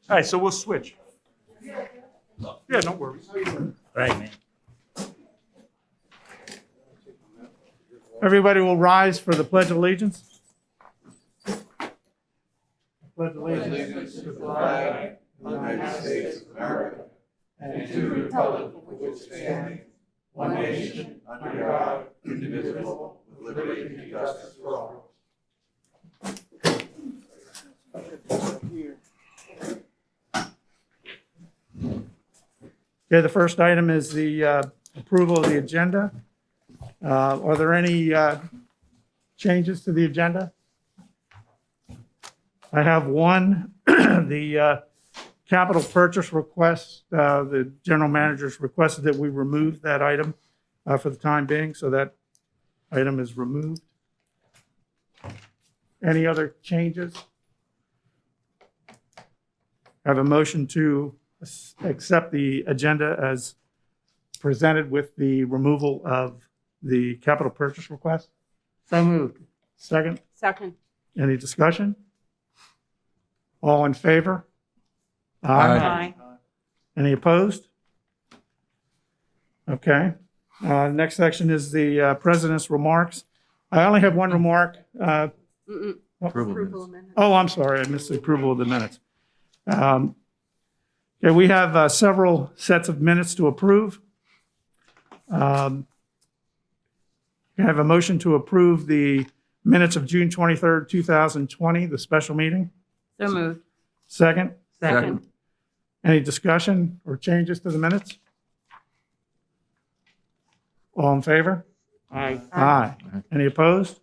All right, so we'll switch. Yeah, no worries. Right, man. Everybody will rise for the Pledge of Allegiance. Pledge allegiance to the flag of the United States of America and to the republic for which it stands, one nation, under God, indivisible, with liberty and justice for all. Okay, the first item is the approval of the agenda. Are there any changes to the agenda? I have one, the capital purchase request. The general manager's requested that we remove that item for the time being, so that item is removed. Any other changes? I have a motion to accept the agenda as presented with the removal of the capital purchase request. So moved. Second, Second. any discussion? All in favor? Aye. Any opposed? Okay. Next section is the president's remarks. I only have one remark. Approval of minutes. Oh, I'm sorry, I missed the approval of the minutes. Okay, we have several sets of minutes to approve. I have a motion to approve the minutes of June 23rd, 2020, the special meeting. So moved. Second, Second. any discussion or changes to the minutes? All in favor? Aye. Aye. Any opposed?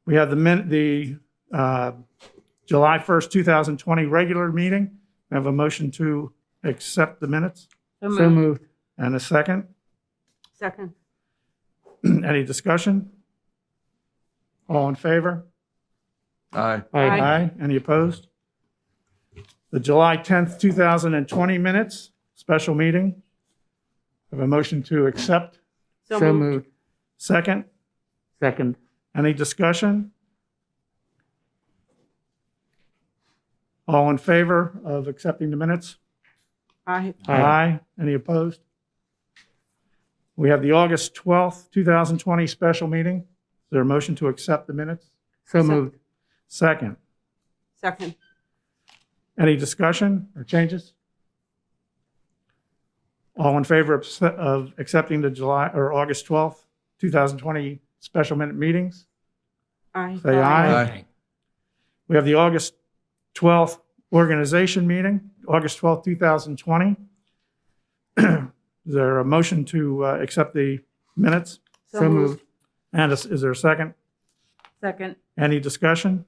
We have the July 1st, 2020 regular meeting. I have a motion to accept the minutes So So moved. moved. and a second. Second. Any discussion? All in favor? Aye. Aye. Any opposed? The July 10th, 2020 minutes, special meeting. I have a motion to accept. So So moved. moved. Second. Second. Any discussion? All in favor of accepting the minutes? Aye. Aye. Any opposed? We have the August 12th, 2020 special meeting. Is there a motion to accept the minutes? So moved. Second. Second. Any discussion or changes? All in favor of accepting the July or August 12th, 2020 special minute meetings? Aye. Say aye. Aye. We have the August 12th organization meeting, August 12th, 2020. Is there a motion to accept the minutes? So moved. And is there a second? Second. Any discussion?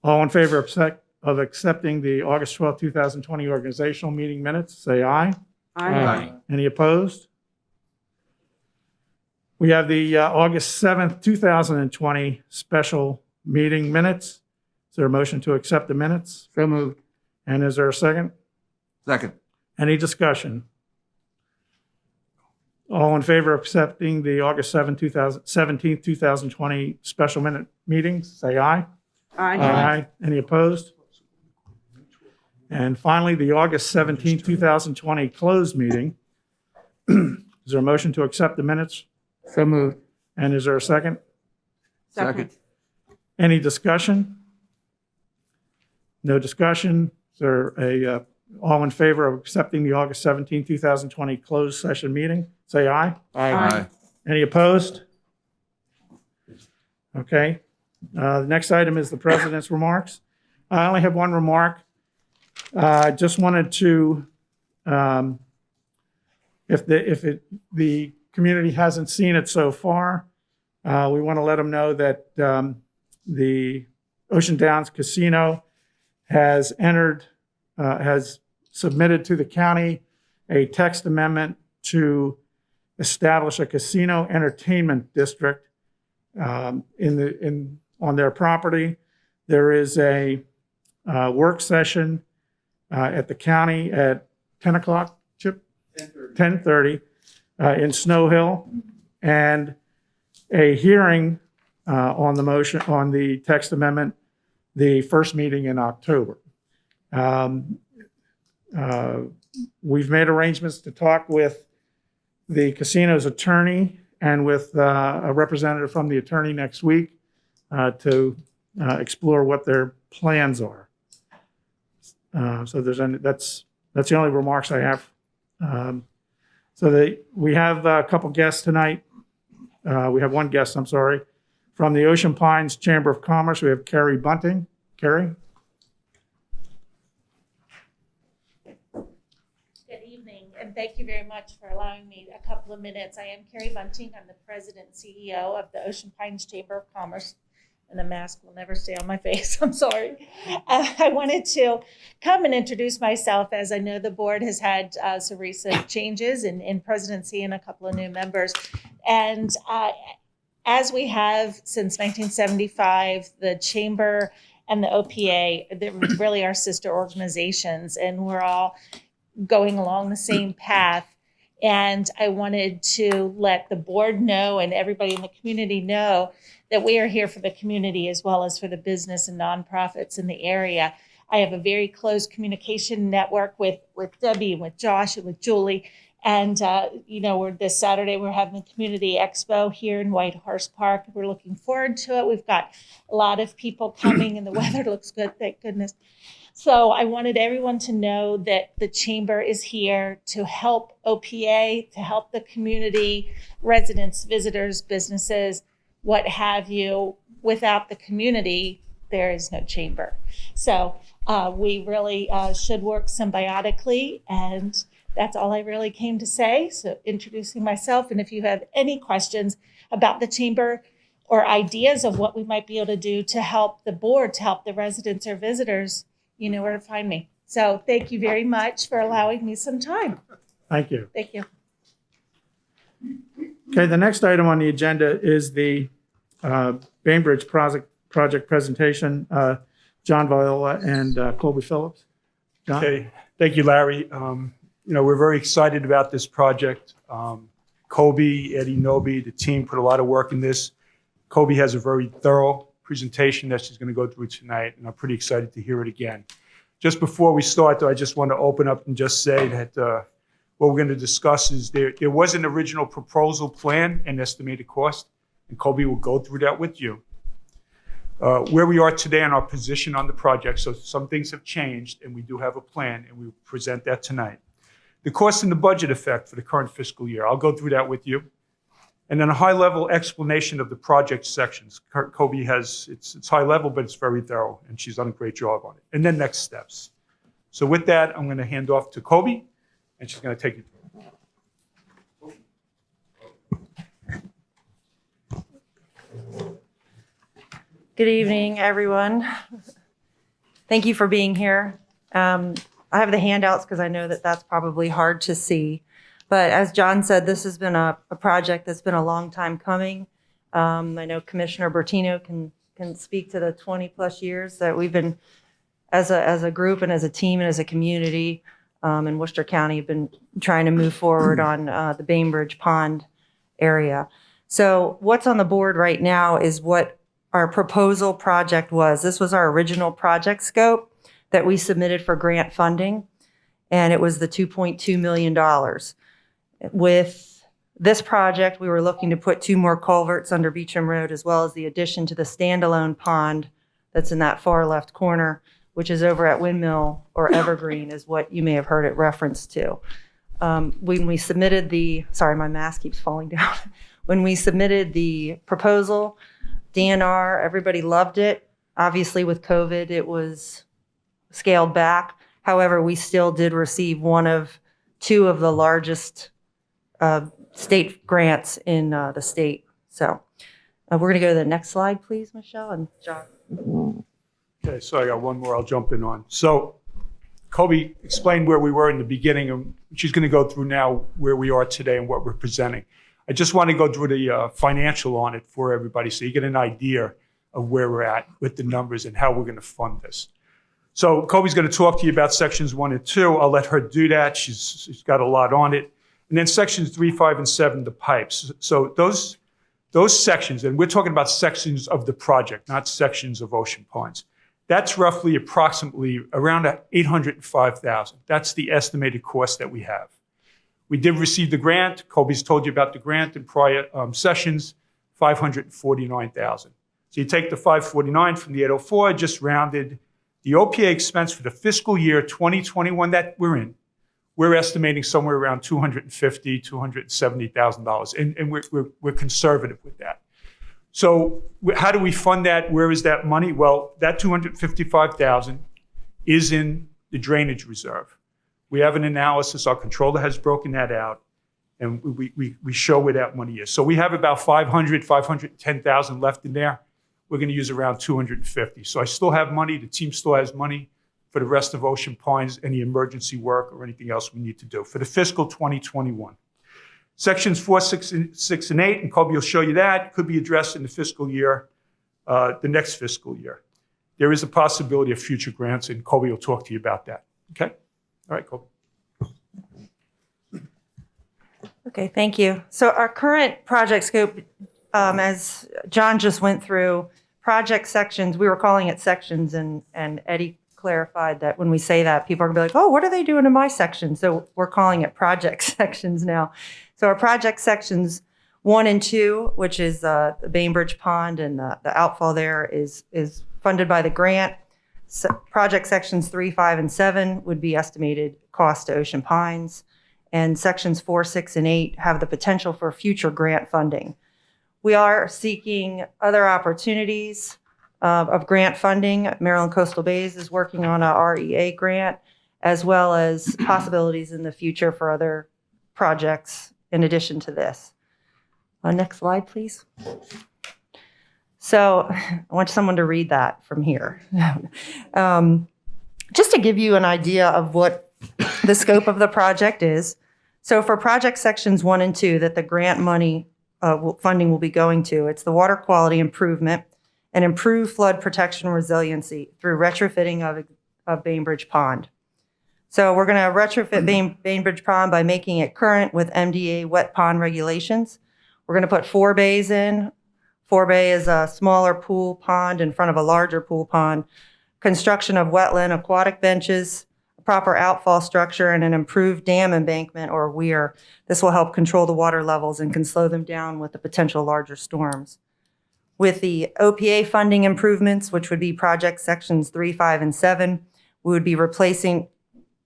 All in favor of accepting the August 12th, 2020 organizational meeting minutes, say aye. Aye. Any opposed? We have the August 7th, 2020 special meeting minutes. Is there a motion to accept the minutes? So moved. And is there a second? Second. Any discussion? All in favor of accepting the August 17th, 2020 special minute meetings, say aye. Aye. Any opposed? And finally, the August 17th, 2020 closed meeting. Is there a motion to accept the minutes? So moved. And is there a second? Second. Any discussion? No discussion? Is there a, all in favor of accepting the August 17th, 2020 closed session meeting? Say aye. Aye. Any opposed? Okay. The next item is the president's remarks. I only have one remark. I just wanted to, if the community hasn't seen it so far, we want to let them know that the Ocean Downs Casino has submitted to the county a text amendment to establish a casino entertainment district on their property. There is a work session at the county at 10 o'clock, Chip? 10:30 in Snow Hill, and a hearing on the motion, on the text amendment the first meeting in October. We've made arrangements to talk with the casino's attorney and with a representative from the attorney next week to explore what their plans are. So that's the only remarks I have. We have a couple guests tonight. We have one guest, I'm sorry, from the Ocean Pines Chamber of Commerce. We have Carrie Bunting. Carrie? Good evening, and thank you very much for allowing me a couple of minutes. I am Carrie Bunting. I'm the president and CEO of the Ocean Pines Chamber of Commerce, and the mask will never stay on my face. I'm sorry. I wanted to come and introduce myself, as I know the board has had some recent changes in presidency and a couple of new members. And as we have since 1975, the Chamber and the OPA, they're really our sister organizations, and we're all going along the same path. And I wanted to let the board know and everybody in the community know that we are here for the community as well as for the business and nonprofits in the area. I have a very close communication network with Debbie and with Josh and with Julie. And, this Saturday, we're having a community expo here in Whitehorse Park. We're looking forward to it. We've got a lot of people coming and the weather looks good, thank goodness. So I wanted everyone to know that the chamber is here to help OPA, to help the community, residents, visitors, businesses, what have you. Without the community, there is no chamber. So we really should work symbiotically, and that's all I really came to say. So introducing myself, and if you have any questions about the chamber or ideas of what we might be able to do to help the board, to help the residents or visitors, you know where to find me. So thank you very much for allowing me some time. Thank you. Thank you. Okay, the next item on the agenda is the Bainbridge project presentation. John Viola and Colby Phillips. John? Okay, thank you, Larry. We're very excited about this project. Kobe, Eddie Noby, the team put a lot of work in this. Kobe has a very thorough presentation that she's going to go through tonight, and I'm pretty excited to hear it again. Just before we start, though, I just want to open up and just say that what we're going to discuss is there was an original proposal plan and estimated cost, and Kobe will go through that with you. Where we are today and our position on the project, so some things have changed, and we do have a plan, and we will present that tonight. The cost and the budget effect for the current fiscal year, I'll go through that with you. And then a high-level explanation of the project sections. Kobe has, it's high level, but it's very thorough, and she's done a great job on it. And then next steps. So with that, I'm going to hand off to Kobe, and she's going to take you through. Good evening, everyone. Thank you for being here. I have the handouts because I know that that's probably hard to see. But as John said, this has been a project that's been a long time coming. I know Commissioner Bertino can speak to the 20 plus years that we've been, as a group and as a team and as a community in Worcester County, have been trying to move forward on the Bainbridge Pond area. So what's on the board right now is what our proposal project was. This was our original project scope that we submitted for grant funding, and it was the $2.2 million. With this project, we were looking to put 2 more culverts under Beauchamp Road, as well as the addition to the standalone pond that's in that far left corner, which is over at Windmill or Evergreen, is what you may have heard it referenced to. When we submitted sorry, my mask keeps falling down. When we submitted the proposal, DNR, everybody loved it. Obviously, with COVID, it was scaled back. However, we still did receive 1 of 2 of the largest state grants in the state. So we're going to go to the next slide, please, Michelle and John. Okay, so I got one more I'll jump in on. So Kobe explained where we were in the beginning, and she's going to go through now where we are today and what we're presenting. I just want to go through the financial on it for everybody so you get an idea of where we're at with the numbers and how we're going to fund this. So Kobe's going to talk to you about sections 1 and 2. I'll let her do that. She's got a lot on it. And then sections 3, 5, and 7, the pipes. So those sections, and we're talking about sections of the project, not sections of Ocean Pines. That's roughly approximately around 805,000. That's the estimated cost that we have. We did receive the grant. Colby's told you about the grant in prior sessions, 549,000. So you take the 549 from the 804, just rounded. The OPA expense for the fiscal year 2021 that we're in, we're estimating somewhere around $250,000, $270,000, and we're conservative with that. So how do we fund that? Where is that money? Well, that $255,000 is in the drainage reserve. We have an analysis. Our controller has broken that out, and we show where that money is. So we have about $510,000 left in there. We're going to use around $250,000. So I still have money. The team still has money for the rest of Ocean Pines, any emergency work or anything else we need to do for the fiscal 2021. Sections 4, 6, and 8, and Colby will show you that, could be addressed in the fiscal year, the next fiscal year. There is a possibility of future grants, and Colby will talk to you about that. Okay? All right, Colby. Okay, thank you. So our current project scope, as John just went through, project sections, we were calling it sections, and Eddie clarified that when we say that, people are going to be like, oh, what are they doing in my section? So we're calling it project sections now. So our project sections 1 and 2, which is the Bainbridge Pond and the outfall there is funded by the grant. So project sections 3, 5, and 7 would be estimated cost to Ocean Pines. And sections 4, 6, and 8 have the potential for future grant funding. We are seeking other opportunities of grant funding. Maryland Coastal Bays is working on a REA grant, as well as possibilities in the future for other projects in addition to this. Next slide, please. So I want someone to read that from here. Just to give you an idea of what the scope of the project is. So for project sections 1 and 2 that the grant money funding will be going to, it's the water quality improvement and improved flood protection resiliency through retrofitting of Bainbridge Pond. So we're going to retrofit Bainbridge Pond by making it current with MDA wet pond regulations. We're going to put 4 bays in. 4 bay is a smaller pool pond in front of a larger pool pond. Construction of wetland aquatic benches, a proper outfall structure, and an improved dam embankment or weir. This will help control the water levels and can slow them down with the potential larger storms. With the OPA funding improvements, which would be project sections 3, 5, and 7, we would be replacing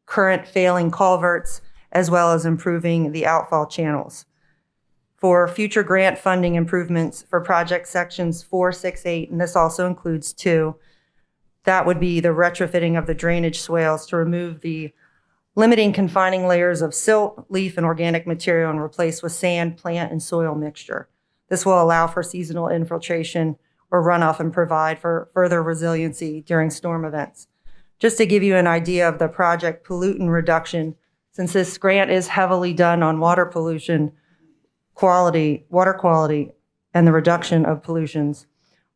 current failing culverts, as well as improving the outfall channels. For future grant funding improvements for project sections 4, 6, 8, and this also includes 2, that would be the retrofitting of the drainage swales to remove the limiting confining layers of silt, leaf, and organic material and replace with sand, plant, and soil mixture. This will allow for seasonal infiltration or runoff and provide for further resiliency during storm events. Just to give you an idea of the project pollutant reduction, since this grant is heavily done on water pollution, water quality, and the reduction of pollutions,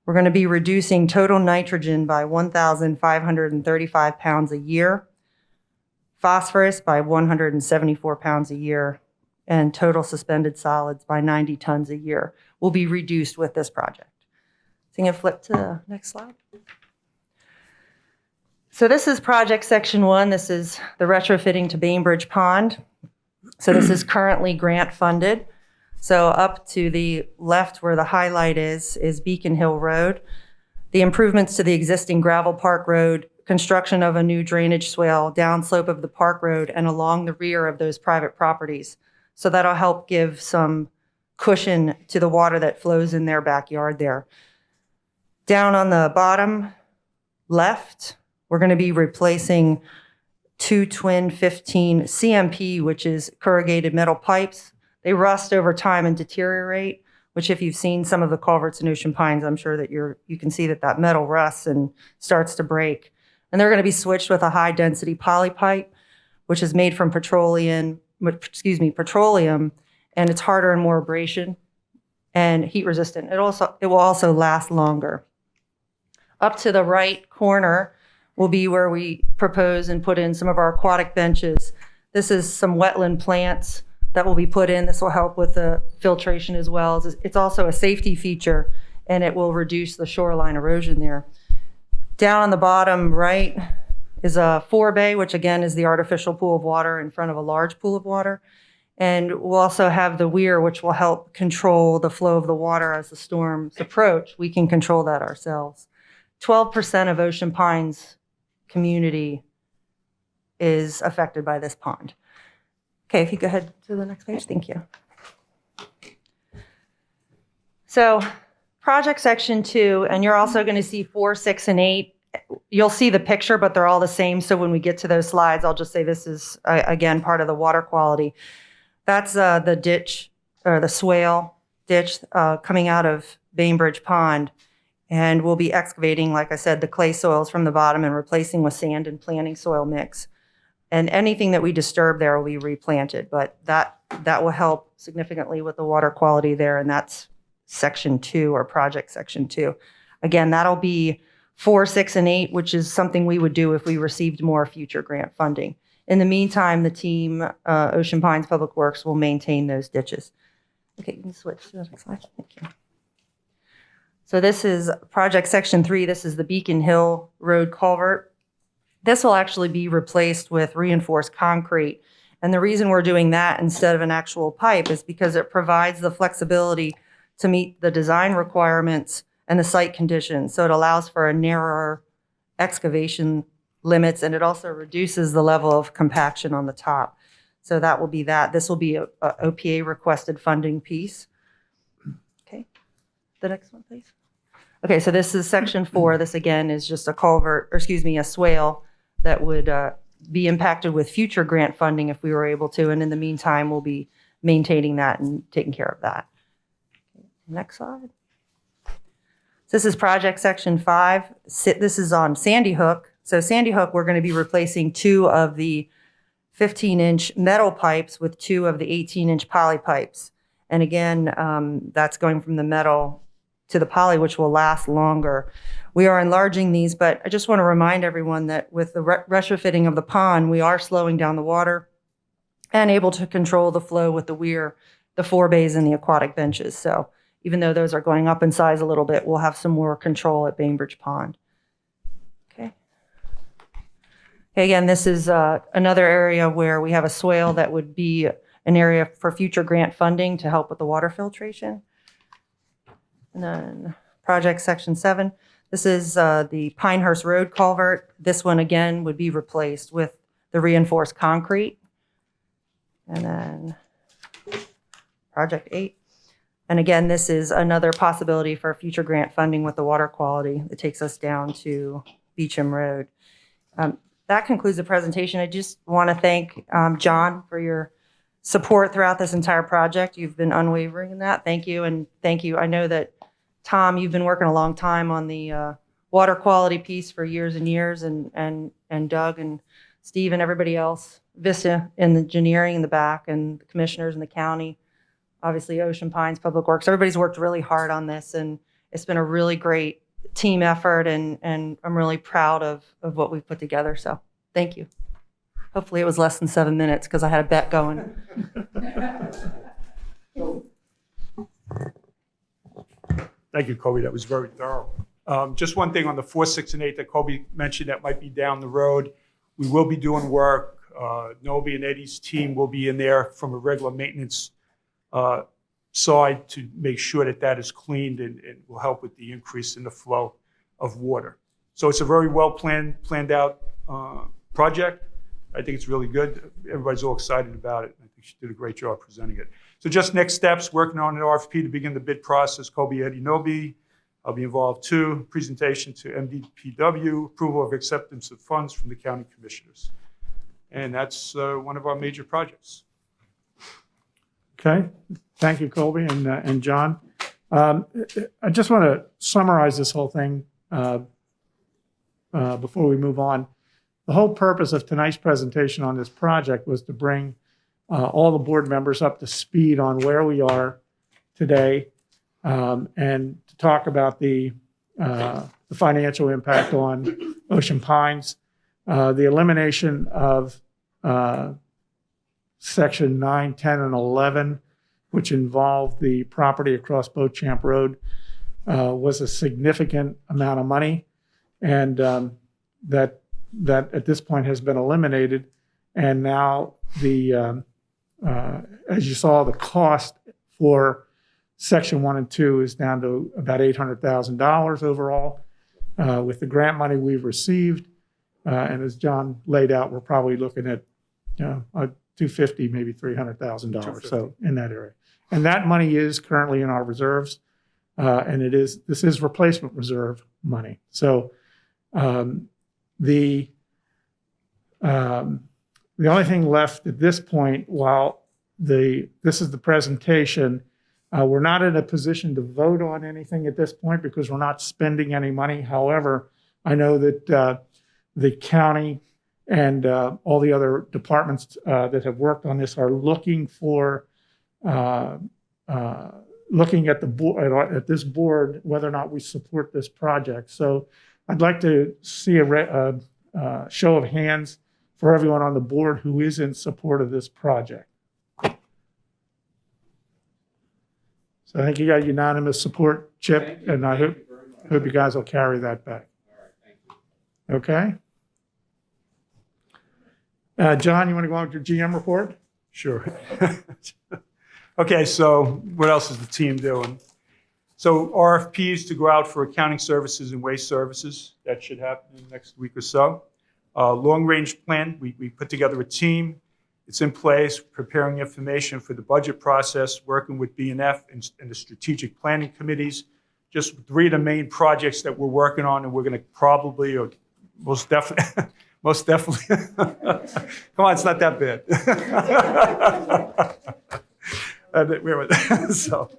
we're going to be reducing total nitrogen by 1,535 pounds a year, phosphorus by 174 pounds a year, and total suspended solids by 90 tons a year will be reduced with this project. So you can flip to the next slide. So this is project section 1. This is the retrofitting to Bainbridge Pond. So this is currently grant funded. So up to the left where the highlight is Beaconhill Road. The improvements to the existing gravel park road, construction of a new drainage swale, downslope of the park road, and along the rear of those private properties. So that'll help give some cushion to the water that flows in their backyard there. Down on the bottom left, we're going to be replacing 2 twin 15 CMP, which is corrugated metal pipes. They rust over time and deteriorate, which if you've seen some of the culverts in Ocean Pines, I'm sure that you can see that metal rusts and starts to break. And they're going to be switched with a high density poly pipe, which is made from petroleum, and it's harder and more abrasion and heat resistant. It will also last longer. Up to the right corner will be where we propose and put in some of our aquatic benches. This is some wetland plants that will be put in. This will help with the filtration as well. It's also a safety feature, and it will reduce the shoreline erosion there. Down on the bottom right is a 4-bay, which again is the artificial pool of water in front of a large pool of water. And we'll also have the weir, which will help control the flow of the water as the storms approach. We can control that ourselves. 12% of Ocean Pines community is affected by this pond. Okay, if you go ahead to the next page, thank you. So project section 2, and you're also going to see 4, 6, and 8. You'll see the picture, but they're all the same. So when we get to those slides, I'll just say this is, again, part of the water quality. That's the ditch, or the swale ditch coming out of Bainbridge Pond. And we'll be excavating, like I said, the clay soils from the bottom and replacing with sand and planting soil mix. And anything that we disturb there will be replanted. But that will help significantly with the water quality there. And that's section 2, or project section 2. Again, that'll be 4, 6, and 8, which is something we would do if we received more future grant funding. In the meantime, the team, Ocean Pines Public Works, will maintain those ditches. Okay, you can switch to the next slide. Thank you. So this is project section 3. This is the Beaconhill Road culvert. This will actually be replaced with reinforced concrete. And the reason we're doing that instead of an actual pipe is because it provides the flexibility to meet the design requirements and the site conditions. So it allows for a narrower excavation limits, and it also reduces the level of compaction on the top. So that will be that. This will be a OPA requested funding piece. Okay, the next one, please. Okay, so this is section 4. This again is just a culvert, or excuse me, a swale that would be impacted with future grant funding if we were able to. And in the meantime, we'll be maintaining that and taking care of that. Okay, next slide. So this is project section 5. This is on Sandyhook. So Sandyhook, we're going to be replacing 2 of the 15-inch metal pipes with 2 of the 18-inch poly pipes. And again, that's going from the metal to the poly, which will last longer. We are enlarging these, but I just want to remind everyone that with the retrofitting of the pond, we are slowing down the water and able to control the flow with the weir, the 4 bays, and the aquatic benches. So even though those are going up in size a little bit, we'll have some more control at Bainbridge Pond. Okay. Again, this is another area where we have a swale that would be an area for future grant funding to help with the water filtration. And then project section 7. This is the Pinehurst Road culvert. This one again would be replaced with the reinforced concrete. And then project 8. And again, this is another possibility for future grant funding with the water quality. It takes us down to Beauchamp Road. That concludes the presentation. I just want to thank John for your support throughout this entire project. You've been unwavering in that. Thank you. And thank you. I know that, Tom, you've been working a long time on the water quality piece for years and years, and Doug and Steve and everybody else, Vista in the engineering in the back, and the commissioners in the county. Obviously, Ocean Pines Public Works. Everybody's worked really hard on this, and it's been a really great team effort, and I'm really proud of what we've put together. So thank you. Hopefully it was less than 7 minutes because I had a bet going. Thank you, Kobe. That was very thorough. Just one thing on the 4, 6, and 8 that Kobe mentioned that might be down the road. We will be doing work. Nobi and Eddie's team will be in there from a regular maintenance side to make sure that that is cleaned and will help with the increase in the flow of water. So it's a very well planned out project. I think it's really good. Everybody's all excited about it. I think she did a great job presenting it. So just next steps, working on an RFP to begin the bid process. Kobe, Eddie, Nobi, I'll be involved too. Presentation to MDPW, approval of acceptance of funds from the county commissioners. And that's one of our major projects. Okay, thank you, Colby and John. I just want to summarize this whole thing before we move on. The whole purpose of tonight's presentation on this project was to bring all the board members up to speed on where we are today, and to talk about the financial impact on Ocean Pines, the elimination of Section 9, 10, and 11, which involved the property across Beauchamp Road, was a significant amount of money. And that at this point has been eliminated. And now as you saw, the cost for Section 1 and 2 is down to about $800,000 overall with the grant money we've received. And as John laid out, we're probably looking at $250,000, maybe $300,000. So in that area. And that money is currently in our reserves. And this is replacement reserve money. So the only thing left at this point, while this is the presentation, we're not in a position to vote on anything at this point because we're not spending any money. However, I know that the county and all the other departments that have worked on this are looking for looking at the board, at this board, whether or not we support this project. So I'd like to see a show of hands for everyone on the board who is in support of this project. So I think you got unanimous support, Chip, and I hope you guys will carry that back. Okay? John, you want to go on with your GM report? Sure. Okay, so what else is the team doing? So RFPs to go out for accounting services and waste services. That should happen in the next week or so. Long-range plan, we put together a team. It's in place, preparing information for the budget process, working with BNF and the strategic planning committees. Just 3 of the main projects that we're working on, and we're going to probably, or most definitely, come on, it's not that bad. So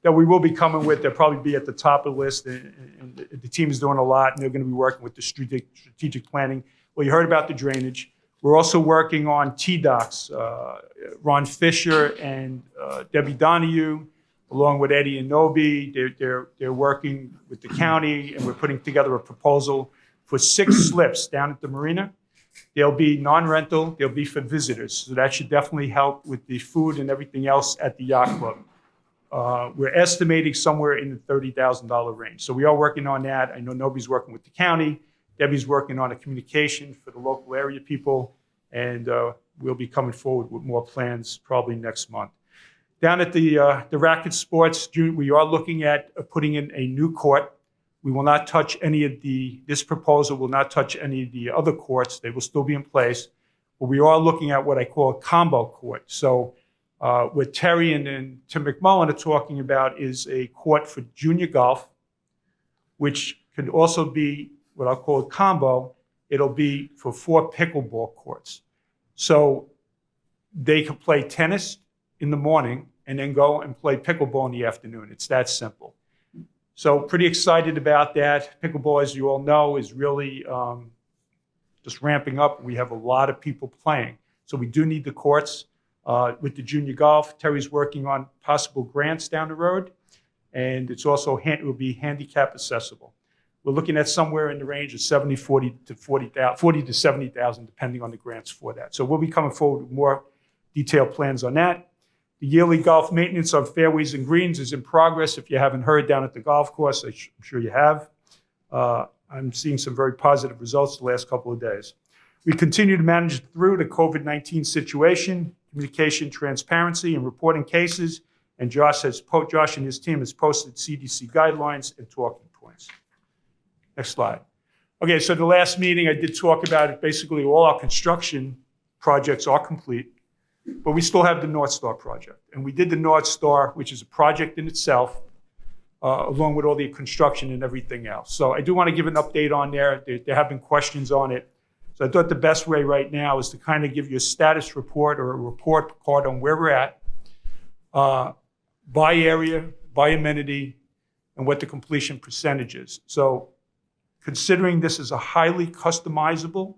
that we will be coming with, they'll probably be at the top of the list, and the team is doing a lot, and they're going to be working with the strategic planning. Well, you heard about the drainage. We're also working on T-Docs. Ron Fisher and Debbie Donahue, along with Eddie and Nobi, they're working with the county, and we're putting together a proposal for 6 slips down at the marina. They'll be non-rental, they'll be for visitors. So that should definitely help with the food and everything else at the yacht club. We're estimating somewhere in the $30,000 range. So we are working on that. I know Nobi's working with the county. Debbie's working on a communication for the local area people, and we'll be coming forward with more plans probably next month. Down at the racket sports, we are looking at putting in a new court. We will not touch any of this proposal will not touch any of the other courts. They will still be in place. But we are looking at what I call a combo court. So what Terry and Tim McMullen are talking about is a court for junior golf, which could also be what I'll call a combo. It'll be for 4 pickleball courts. So they can play tennis in the morning and then go and play pickleball in the afternoon. It's that simple. So pretty excited about that. Pickleball, as you all know, is really just ramping up. We have a lot of people playing. So we do need the courts. With the junior golf, Terry's working on possible grants down the road. And it's also, it will be handicap accessible. We're looking at somewhere in the range of 40 to 70,000, depending on the grants for that. So we'll be coming forward with more detailed plans on that. The yearly golf maintenance on fairways and greens is in progress. If you haven't heard down at the golf course, I'm sure you have. I'm seeing some very positive results the last couple of days. We continue to manage through the COVID-19 situation, communication, transparency, and reporting cases. And Josh and his team has posted CDC guidelines and talking points. Next slide. Okay, so the last meeting I did talk about it. Basically, all our construction projects are complete. But we still have the North Star project. And we did the North Star, which is a project in itself, along with all the construction and everything else. So I do want to give an update on there. There have been questions on it. So I thought the best way right now is to kind of give you a status report or a report card on where we're at, by area, by amenity, and what the completion percentage is. So considering this is a highly customizable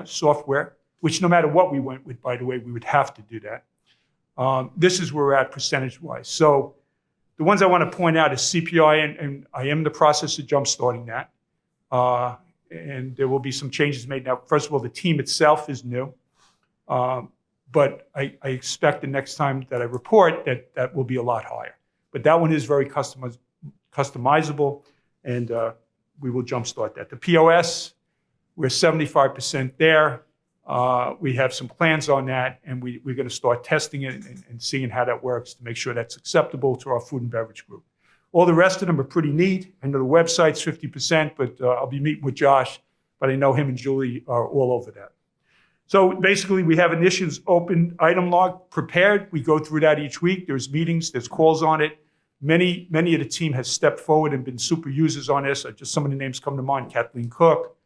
software, which no matter what we went with, by the way, we would have to do that. This is where we're at percentage-wise. So the ones I want to point out is CPI, and I am in the process of jump-starting that. And there will be some changes made. Now, first of all, the team itself is new. But I expect the next time that I report that will be a lot higher. But that one is very customizable, and we will jumpstart that. The POS, we're 75% there. We have some plans on that, and we're going to start testing it and seeing how that works to make sure that's acceptable to our food and beverage group. All the rest of them are pretty neat. I know the website's 50%, but I'll be meeting with Josh, but I know him and Julie are all over that. So basically, we have initiatives open item log prepared. We go through that each week. There's meetings, there's calls on it. Many of the team has stepped forward and been super users on this. Just some of the names come to mind: Kathleen Cook,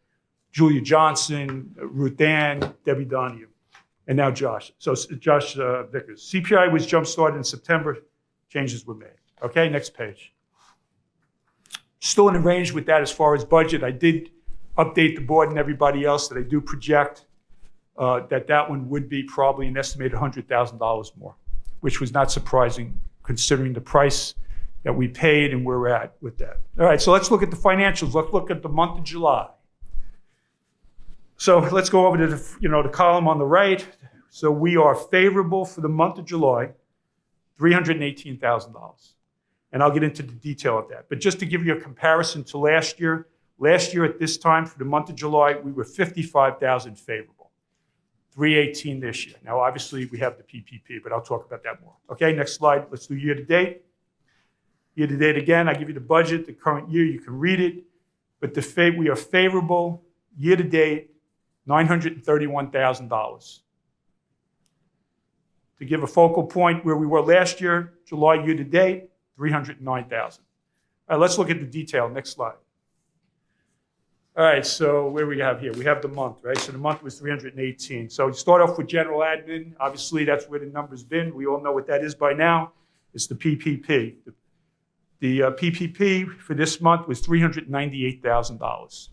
Julia Johnson, Ruth Ann, Debbie Donahue, and now Josh. So Josh Vickers. CPI was jump-started in September. Changes were made. Okay, next page. Still in the range with that as far as budget. I did update the board and everybody else that I do project that one would be probably an estimated $100,000 more, which was not surprising considering the price that we paid and where we're at with that. All right, so let's look at the financials. Let's look at the month of July. So let's go over to the column on the right. So we are favorable for the month of July, $318,000. And I'll get into the detail of that. But just to give you a comparison to last year at this time for the month of July, we were $55,000 favorable. 318 this year. Now, obviously, we have the PPP, but I'll talk about that more. Okay, next slide. Let's do year-to-date. Year-to-date again, I give you the budget, the current year. You can read it. But we are favorable year-to-date, $931,000. To give a focal point where we were last year, July year-to-date, $309,000. All right, let's look at the detail. Next slide. All right, so where we have here? We have the month, right? So the month was 318. So you start off with general admin. Obviously, that's where the number's been. We all know what that is by now. It's the PPP. The PPP for this month was $398,000.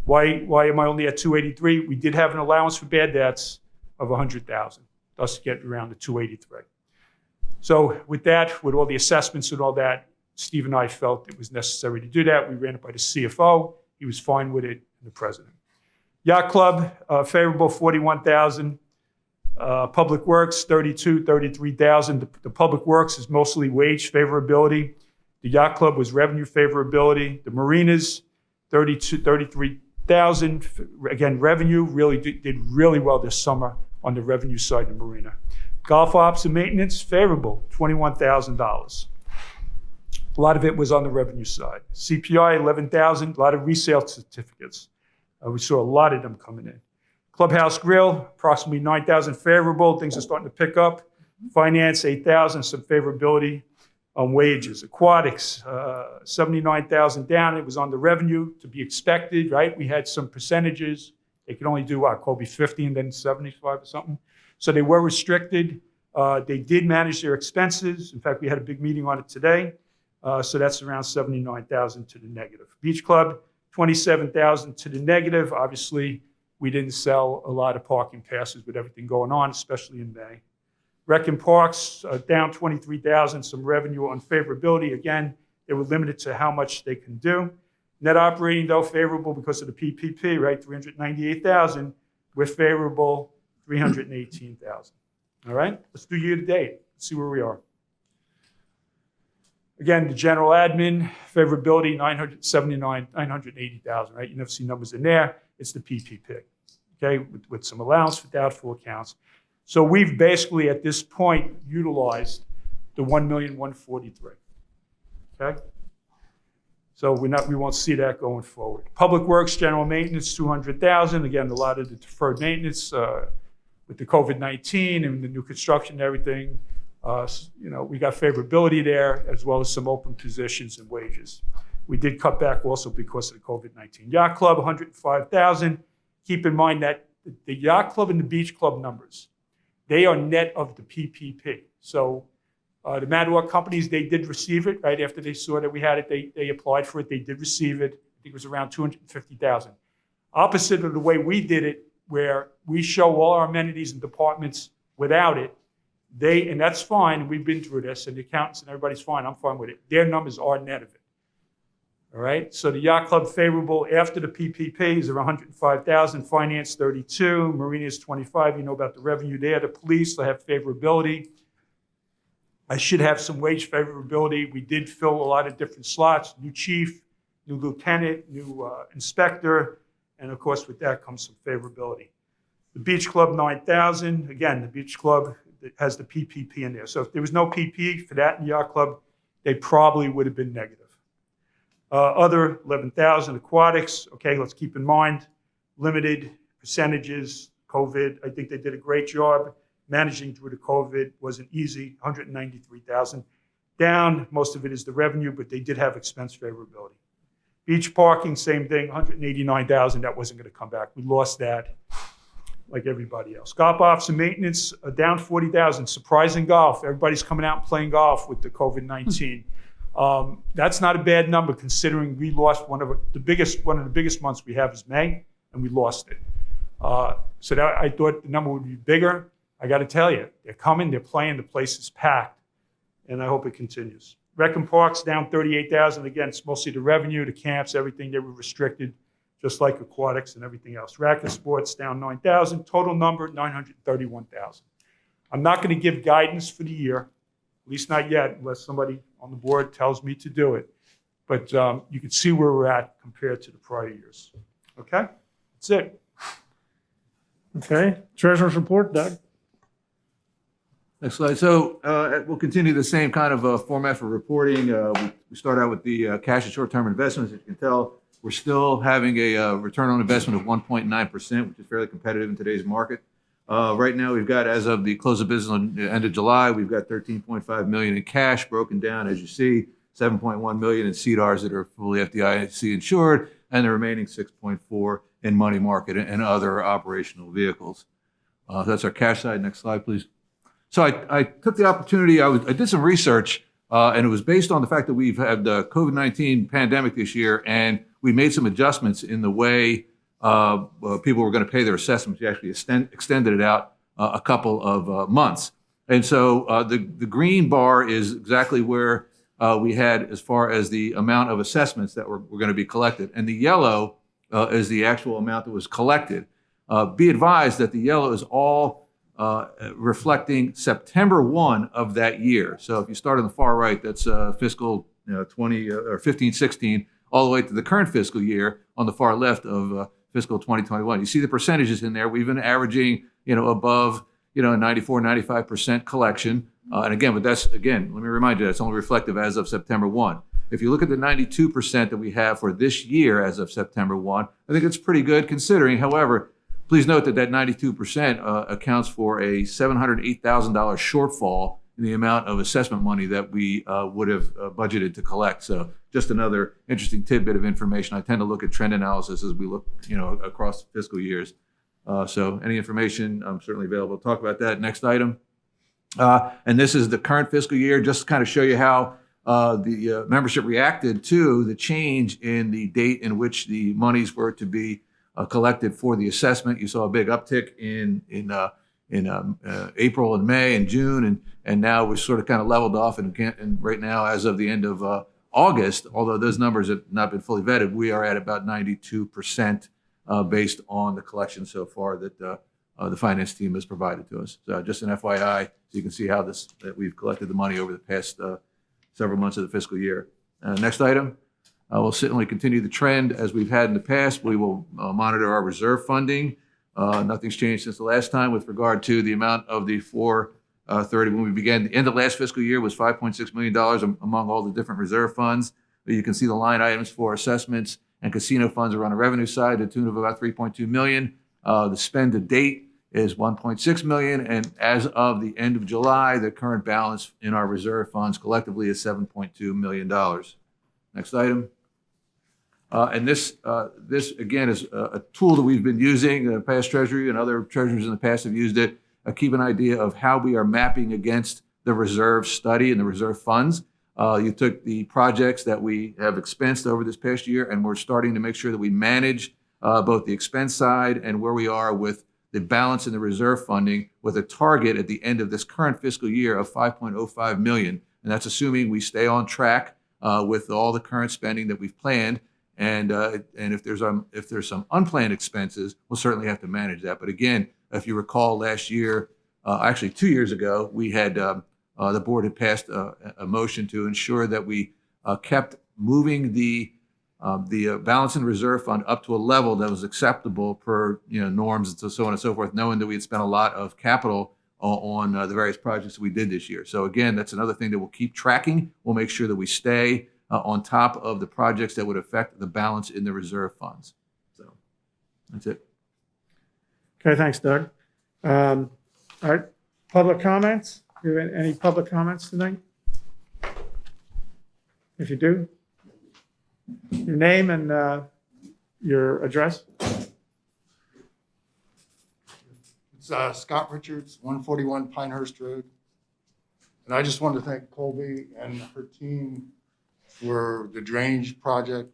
Why am I only at 283? We did have an allowance for bad debts of 100,000, thus get around to 283. So with that, with all the assessments and all that, Steve and I felt it was necessary to do that. We ran it by the CFO. He was fine with it, and the president. Yacht Club, favorable, $41,000. Public Works, $33,000. The Public Works is mostly wage favorability. The Yacht Club was revenue favorability. The Marinas, $33,000. Again, revenue really did really well this summer on the revenue side of the marina. Golf ops and maintenance, favorable, $21,000. A lot of it was on the revenue side. CPI, $11,000, a lot of resale certificates. We saw a lot of them coming in. Clubhouse Grill, approximately $9,000 favorable. Things are starting to pick up. Finance, $8,000, some favorability on wages. Aquatics, $79,000 down. It was on the revenue to be expected, right? We had some percentages. They could only do what, Kobe, 50 and then 75 or something. So they were restricted. They did manage their expenses. In fact, we had a big meeting on it today. So that's around $79,000 to the negative. Beach Club, $27,000 to the negative. Obviously, we didn't sell a lot of parking passes with everything going on, especially in May. Rec and Parks, down $23,000, some revenue unfavorability. Again, they were limited to how much they can do. Net operating, though, favorable because of the PPP, right? $398,000. We're favorable, $318,000. All right, let's do year-to-date. Let's see where we are. Again, the general admin, favorability, $980,000, right? You never see numbers in there. It's the PPP, okay, with some allowance for doubtful accounts. So we've basically, at this point, utilized the $1,143,000, okay? So we won't see that going forward. Public Works, general maintenance, $200,000. Again, a lot of the deferred maintenance with the COVID-19 and the new construction and everything. We got favorability there, as well as some open positions and wages. We did cut back also because of the COVID-19. Yacht Club, $105,000. Keep in mind that the Yacht Club and the Beach Club numbers, they are net of the PPP. So the Matador companies, they did receive it right after they saw that we had it. They applied for it. They did receive it. I think it was around $250,000. Opposite of the way we did it, where we show all our amenities and departments without it, and that's fine. We've been through this, and the accountants and everybody's fine. I'm fine with it. Their numbers are net of it. All right. So the Yacht Club favorable after the PPPs are $105,000. Finance $32,000. Marinas $25,000. You know about the revenue there. The police, they have favorability. I should have some wage favorability. We did fill a lot of different slots. New chief, new lieutenant, new inspector, and of course with that comes some favorability. The Beach Club 9,000, again, the Beach Club has the PPP in there. So if there was no PP for that in the Yacht Club, they probably would have been negative. Other 11,000 aquatics, okay, let's keep in mind, limited percentages, COVID, I think they did a great job. Managing through the COVID wasn't easy, 193,000. Down, most of it is the revenue, but they did have expense favorability. Beach parking, same thing, 189,000, that wasn't gonna come back. We lost that like everybody else. Golf ops and maintenance, down 40,000, surprising golf. Everybody's coming out and playing golf with the COVID-19. That's not a bad number considering we lost one of the biggest months we have is May, and we lost it. So that, I thought the number would be bigger. I got to tell you, they're coming, they're playing, the place is packed, and I hope it continues. Rec and Parks down 38,000. Again, it's mostly the revenue, the camps, everything. They were restricted, just like aquatics and everything else. Racket Sports down 9,000. Total number 931,000. I'm not going to give guidance for the year, at least not yet, unless somebody on the board tells me to do it. But you can see where we're at compared to the prior years. Okay, that's it. Okay, treasurer's report, Doug. Next slide. So we'll continue the same kind of format for reporting. We start out with the cash and short-term investments. As you can tell, we're still having a return on investment of 1.9%, which is fairly competitive in today's market. Right now, we've got, as of the close of business on the end of July, we've got $13.5 million in cash broken down, as you see, $7.1 million in CDRs that are fully FDIC insured, and the remaining $6.4 in money market and other operational vehicles. That's our cash side. Next slide, please. So I took the opportunity, I did some research, and it was based on the fact that we've had the COVID-19 pandemic this year, and we made some adjustments in the way people were going to pay their assessments. We actually extended it out a couple of months. And so the green bar is exactly where we had as far as the amount of assessments that were going to be collected. And the yellow is the actual amount that was collected. Be advised that the yellow is all reflecting September 1 of that year. So if you start on the far right, that's fiscal 20 or 15-16, all the way to the current fiscal year on the far left of fiscal 2021. You see the percentages in there. We've been averaging, above, 94, 95% collection. And again, but that's, again, let me remind you, that's only reflective as of September 1. If you look at the 92% that we have for this year as of September 1, I think it's pretty good considering. However, please note that 92% accounts for a $708,000 shortfall in the amount of assessment money that we would have budgeted to collect. So just another interesting tidbit of information. I tend to look at trend analysis as we look, across fiscal years. So any information, I'm certainly available to talk about that. Next item. And this is the current fiscal year, just to kind of show you how the membership reacted to the change in the date in which the monies were to be collected for the assessment. You saw a big uptick in April and May and June, and now we're sort of kind of leveled off. And right now, as of the end of August, although those numbers have not been fully vetted, we are at about 92% based on the collection so far that the finance team has provided to us. So just an FYI, so you can see how that we've collected the money over the past several months of the fiscal year. Next item. We'll certainly continue the trend as we've had in the past. We will monitor our reserve funding. Nothing's changed since the last time with regard to the amount of the 430. When we began, the end of last fiscal year was $5.6 million among all the different reserve funds. You can see the line items for assessments and casino funds are on the revenue side to the tune of about $3.2 million. The spend to date is $1.6 million. And as of the end of July, the current balance in our reserve funds collectively is $7.2 million. Next item. And this again is a tool that we've been using. The past treasury and other treasurers in the past have used it. Keep an idea of how we are mapping against the reserve study and the reserve funds. You took the projects that we have expensed over this past year, and we're starting to make sure that we manage both the expense side and where we are with the balance in the reserve funding with a target at the end of this current fiscal year of $5.05 million. And that's assuming we stay on track with all the current spending that we've planned. And if there's some unplanned expenses, we'll certainly have to manage that. But again, if you recall last year, actually 2 years ago, we had the board had passed a motion to ensure that we kept moving the the balance in the reserve fund up to a level that was acceptable per, norms and so on and so forth, knowing that we had spent a lot of capital on the various projects that we did this year. So again, that's another thing that we'll keep tracking. We'll make sure that we stay on top of the projects that would affect the balance in the reserve funds. So that's it. Okay, thanks, Doug. All right, public comments? Do you have any public comments tonight? If you do, your name and your address? It's Scott Richards, 141 Pinehurst Road. And I just wanted to thank Colby and her team for the drainage project,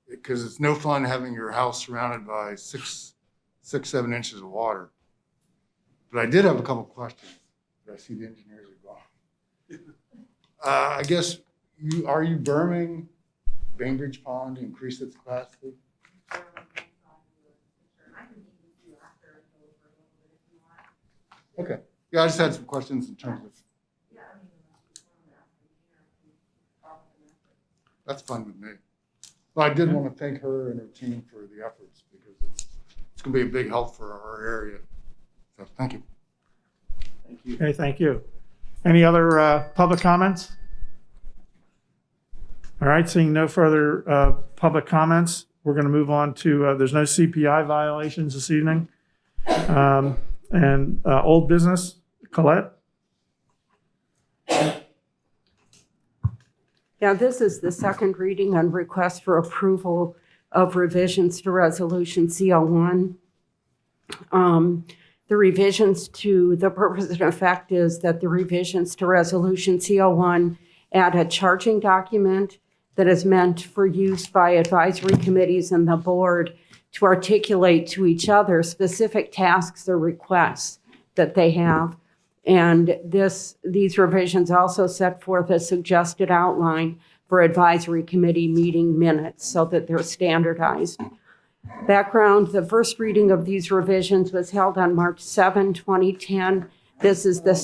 because it's no fun having your house surrounded by 7 inches of water. But I did have a couple questions. I see the engineers are gone. I guess are you berming Bainbridge Pond to increase its capacity? Okay. Yeah, I just had some questions in terms of. That's fine with me. Well, I did want to thank her and her team for the efforts, because it's going to be a big help for our area. So thank you. Thank you. Okay, thank you. Any other public comments? All right, seeing no further public comments, we're going to move on to, there's no CPI violations this evening. And old business, Colette? Yeah, this is the second reading on request for approval of revisions to Resolution CO1. The revisions to the purpose and effect is that the revisions to Resolution CO1 add a charging document that is meant for use by advisory committees and the board to articulate to each other specific tasks or requests that they have. And these revisions also set forth a suggested outline for advisory committee meeting minutes so that they're standardized. Background, the first reading of these revisions was held on March 7, 2010. This is the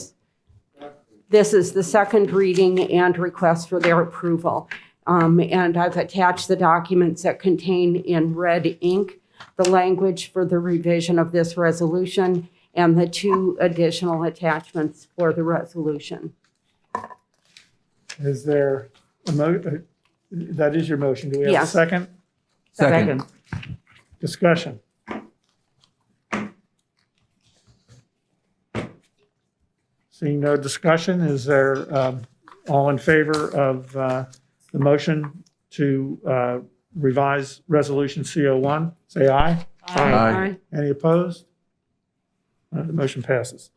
second reading and request for their approval. And I've attached the documents that contain in red ink the language for the revision of this resolution and the 2 additional attachments for the resolution. Is there that is your motion. Do we have a Yes. second? Second. Discussion. Seeing no discussion, is there all in favor of the motion to revise Resolution CO1? Say aye. Aye. Any opposed? The motion passes.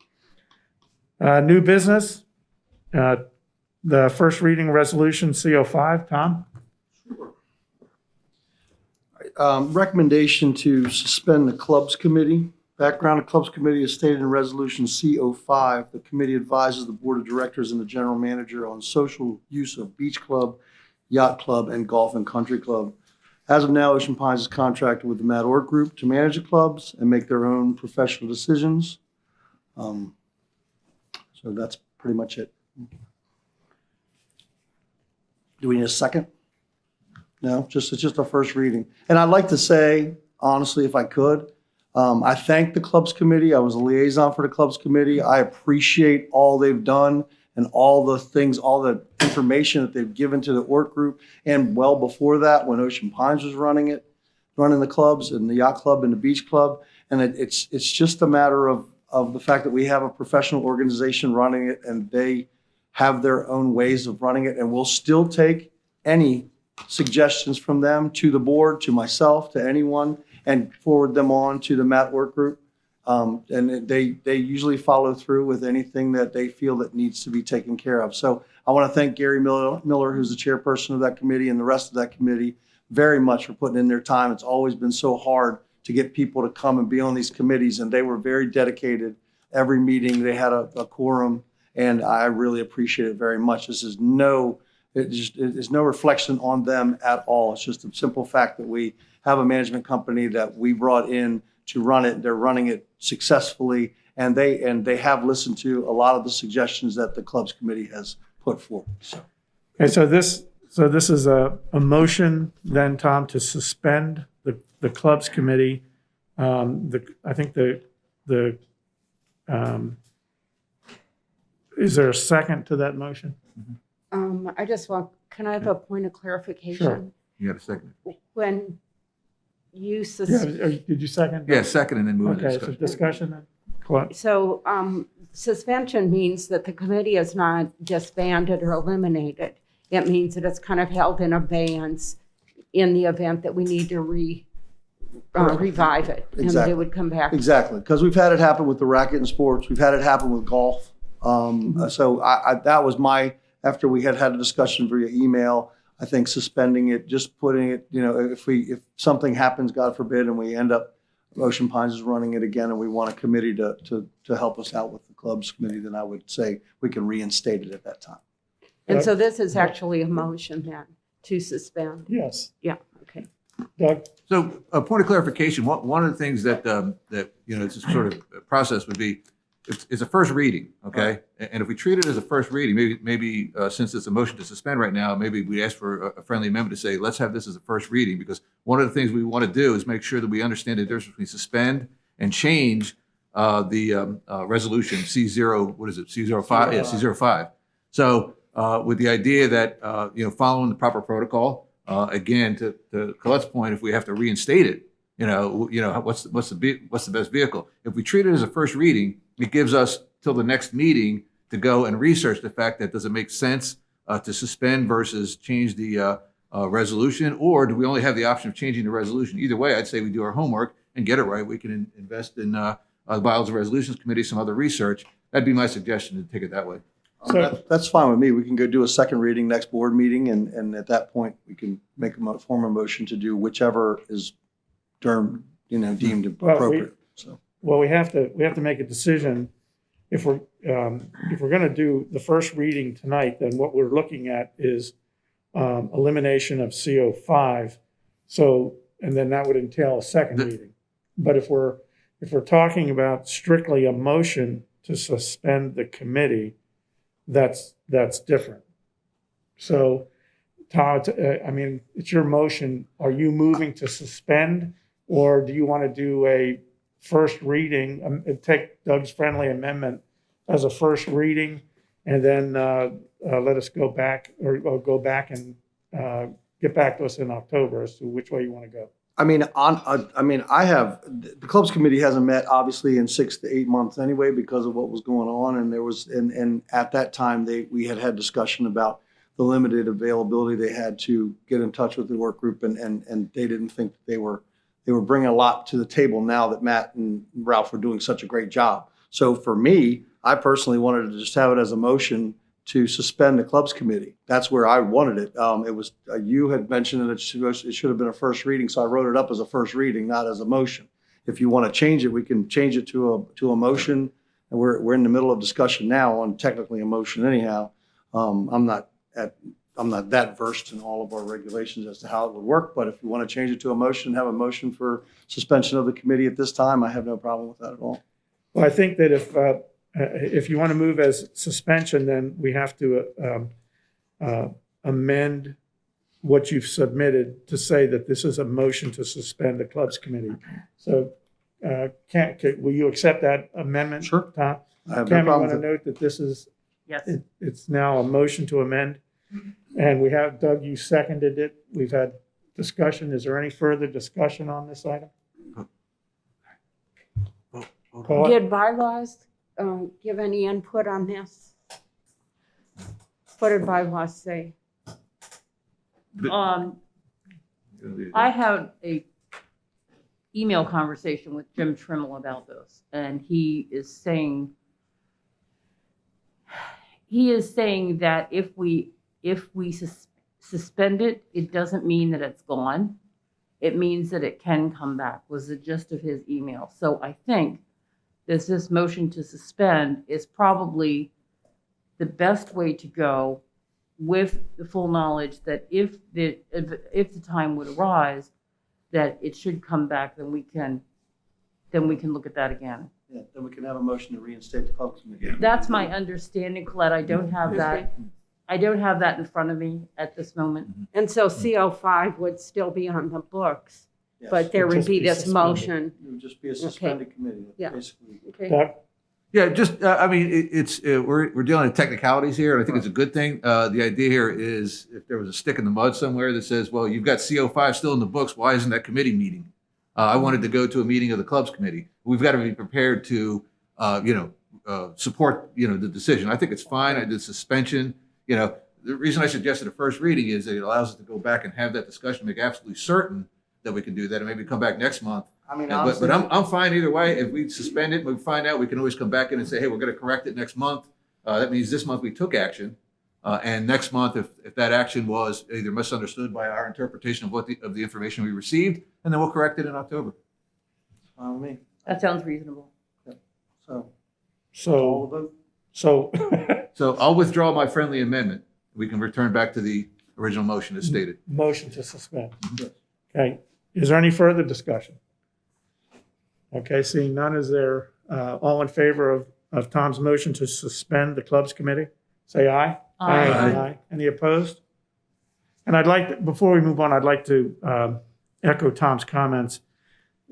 New business, the first reading resolution CO5. Tom? Recommendation to suspend the Clubs Committee. Background, the Clubs Committee is stated in Resolution CO5. The committee advises the Board of Directors and the General Manager on social use of Beach Club, Yacht Club, and Golf and Country Club. As of now, Ocean Pines is contracted with the Mad Org Group to manage the clubs and make their own professional decisions. So that's pretty much it. Do we need a second? No, it's just a first reading. And I'd like to say, honestly, if I could, I thank the Clubs Committee. I was a liaison for the Clubs Committee. I appreciate all they've done and all the things, all the information that they've given to the Org Group. And well before that, when Ocean Pines was running the clubs and the Yacht Club and the Beach Club. And it's just a matter of the fact that we have a professional organization running it, and they have their own ways of running it. And we'll still take any suggestions from them to the board, to myself, to anyone, and forward them on to the Matt Work Group. And they usually follow through with anything that they feel that needs to be taken care of. So I want to thank Gary Miller, who's the chairperson of that committee, and the rest of that committee very much for putting in their time. It's always been so hard to get people to come and be on these committees, and they were very dedicated. Every meeting they had a quorum, and I really appreciate it very much. This is no reflection on them at all. It's just a simple fact that we have a management company that we brought in to run it. They're running it successfully, and they have listened to a lot of the suggestions that the Clubs Committee has put forward. So. Okay, so this So this is a motion then, Tom, to suspend the clubs committee. I think is there a second to that motion? Can I have a point of clarification? You got a second? When you, Did you second? Yeah, second, and then move into Okay, so discussion. discussion then? What? so suspension means that the committee is not disbanded or eliminated. It means that it's kind of held in abeyance in the event that we need to revive it. And Exactly. it would come back. Exactly, because we've had it happen with the racket and sports. We've had it happen with golf. So that was after we had a discussion via email, I think suspending it, just putting it, if something happens, God forbid, and we end up, Ocean Pines is running it again, and we want a committee to help us out with the clubs committee, then I would say we can reinstate it at that time. And so this is actually a motion then to suspend. Yes. Yeah, okay. Doug? So a point of clarification, one of the things that it's a sort of process would be, it's a first reading, okay? And if we treat it as a first reading, maybe since it's a motion to suspend right now, maybe we ask for a friendly amendment to say, let's have this as a first reading, because one of the things we want to do is make sure that we understand the difference between suspend and change the resolution C0, what is it, C05? Yeah, C05. So with the idea that, following the proper protocol, again, to Colette's point, if we have to reinstate it, what's the best vehicle? If we treat it as a first reading, it gives us till the next meeting to go and research the fact that does it make sense to suspend versus change the resolution, or do we only have the option of changing the resolution? Either way, I'd say we do our homework and get it right. We can invest in the Bylaws and Resolutions Committee, some other research. That'd be my suggestion, to take it that way. That's fine with me. We can go do a second reading next board meeting, and at that point, we can make form a motion to do whichever is deemed appropriate. Well, we have to make a decision. If we're going to do the first reading tonight, then what we're looking at is elimination of CO5. So, and then that would entail a second reading. But if we're talking about strictly a motion to suspend the committee, that's different. So, Todd, it's your motion. Are you moving to suspend, or do you want to do a first reading and take Doug's friendly amendment as a first reading, and then let us go back or go back and get back to us in October as to which way you want to go? The clubs committee hasn't met obviously in 6 to 8 months anyway because of what was going on, and there was and at that time we had discussion about the limited availability they had to get in touch with the work group, and they didn't think that they were bringing a lot to the table now that Matt and Ralph were doing such a great job. So for me, I personally wanted to just have it as a motion to suspend the clubs committee. That's where I wanted it. It was you had mentioned that it should have been a first reading, so I wrote it up as a first reading, not as a motion. If you want to change it, we can change it to a motion. And we're in the middle of discussion now on technically a motion anyhow. I'm not that versed in all of our regulations as to how it would work, but if you want to change it to a motion, have a motion for suspension of the committee at this time, I have no problem with that at all. Well, I think that if you want to move as suspension, then we have to amend what you've submitted to say that this is a motion to suspend the clubs committee. So will you accept that amendment? Sure. Tom? I have Cam, no you problem want to with it. note that this is, Yes. it's now a motion to amend? And we have, Doug, you seconded it. We've had discussion. Is there any further discussion on this item? Paul? Did bylaws give any input on this? What did bylaws say? I had a email conversation with Jim Trimmel about this, and he is saying that if we suspend it, it doesn't mean that it's gone. It means that it can come back, was the gist of his email. So I think this motion to suspend is probably the best way to go, with the full knowledge that if the time would arise that it should come back, then we can look at that again. Yeah, then we can have a motion to reinstate the clubs committee. That's my understanding, Colette. I don't have that I don't have that in front of me at this moment. And so CO5 would still be on the books, Yes. but there It'd would just be be this suspended. motion. It would just be a suspended committee, Yeah. basically. Okay. Doug? Yeah, just, I mean, we're dealing in technicalities here, and I think it's a good thing. The idea here is if there was a stick in the mud somewhere that says, well, you've got CO5 still in the books, why isn't that committee meeting? I wanted to go to a meeting of the clubs committee. We've got to be prepared to, support, the decision. I think it's fine. I did suspension, the reason I suggested a first reading is that it allows us to go back and have that discussion, make absolutely certain that we can do that, and maybe come back next month. I mean, But honestly, I'm fine either way. If we suspend it, we find out, we can always come back in and say, hey, we're going to correct it next month. That means this month we took action. And next month, if that action was either misunderstood by our interpretation of the information we received, and then we'll correct it in October. fine with me. That sounds reasonable. So, call So, the vote. so, So I'll withdraw my friendly amendment. We can return back to the original motion as stated. motion to suspend. Yes. Okay, is there any further discussion? Okay, seeing none, is there, all in favor of Tom's motion to suspend the clubs committee? Say aye. Aye. Any opposed? And I'd like, before we move on, I'd like to echo Tom's comments.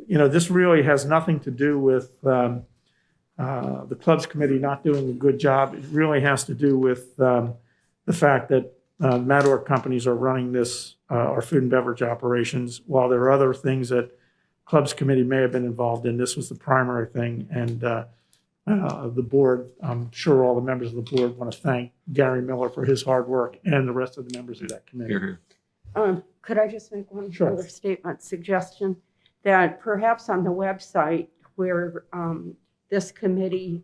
This really has nothing to do with the clubs committee not doing a good job. It really has to do with the fact that Matador companies are running this, our food and beverage operations, while there are other things that clubs committee may have been involved in. This was the primary thing. And the board, I'm sure all the members of the board want to thank Gary Miller for his hard work and the rest of the members of that committee. Here, here. Could I just make one Sure. further statement, suggestion? That perhaps on the website where this committee's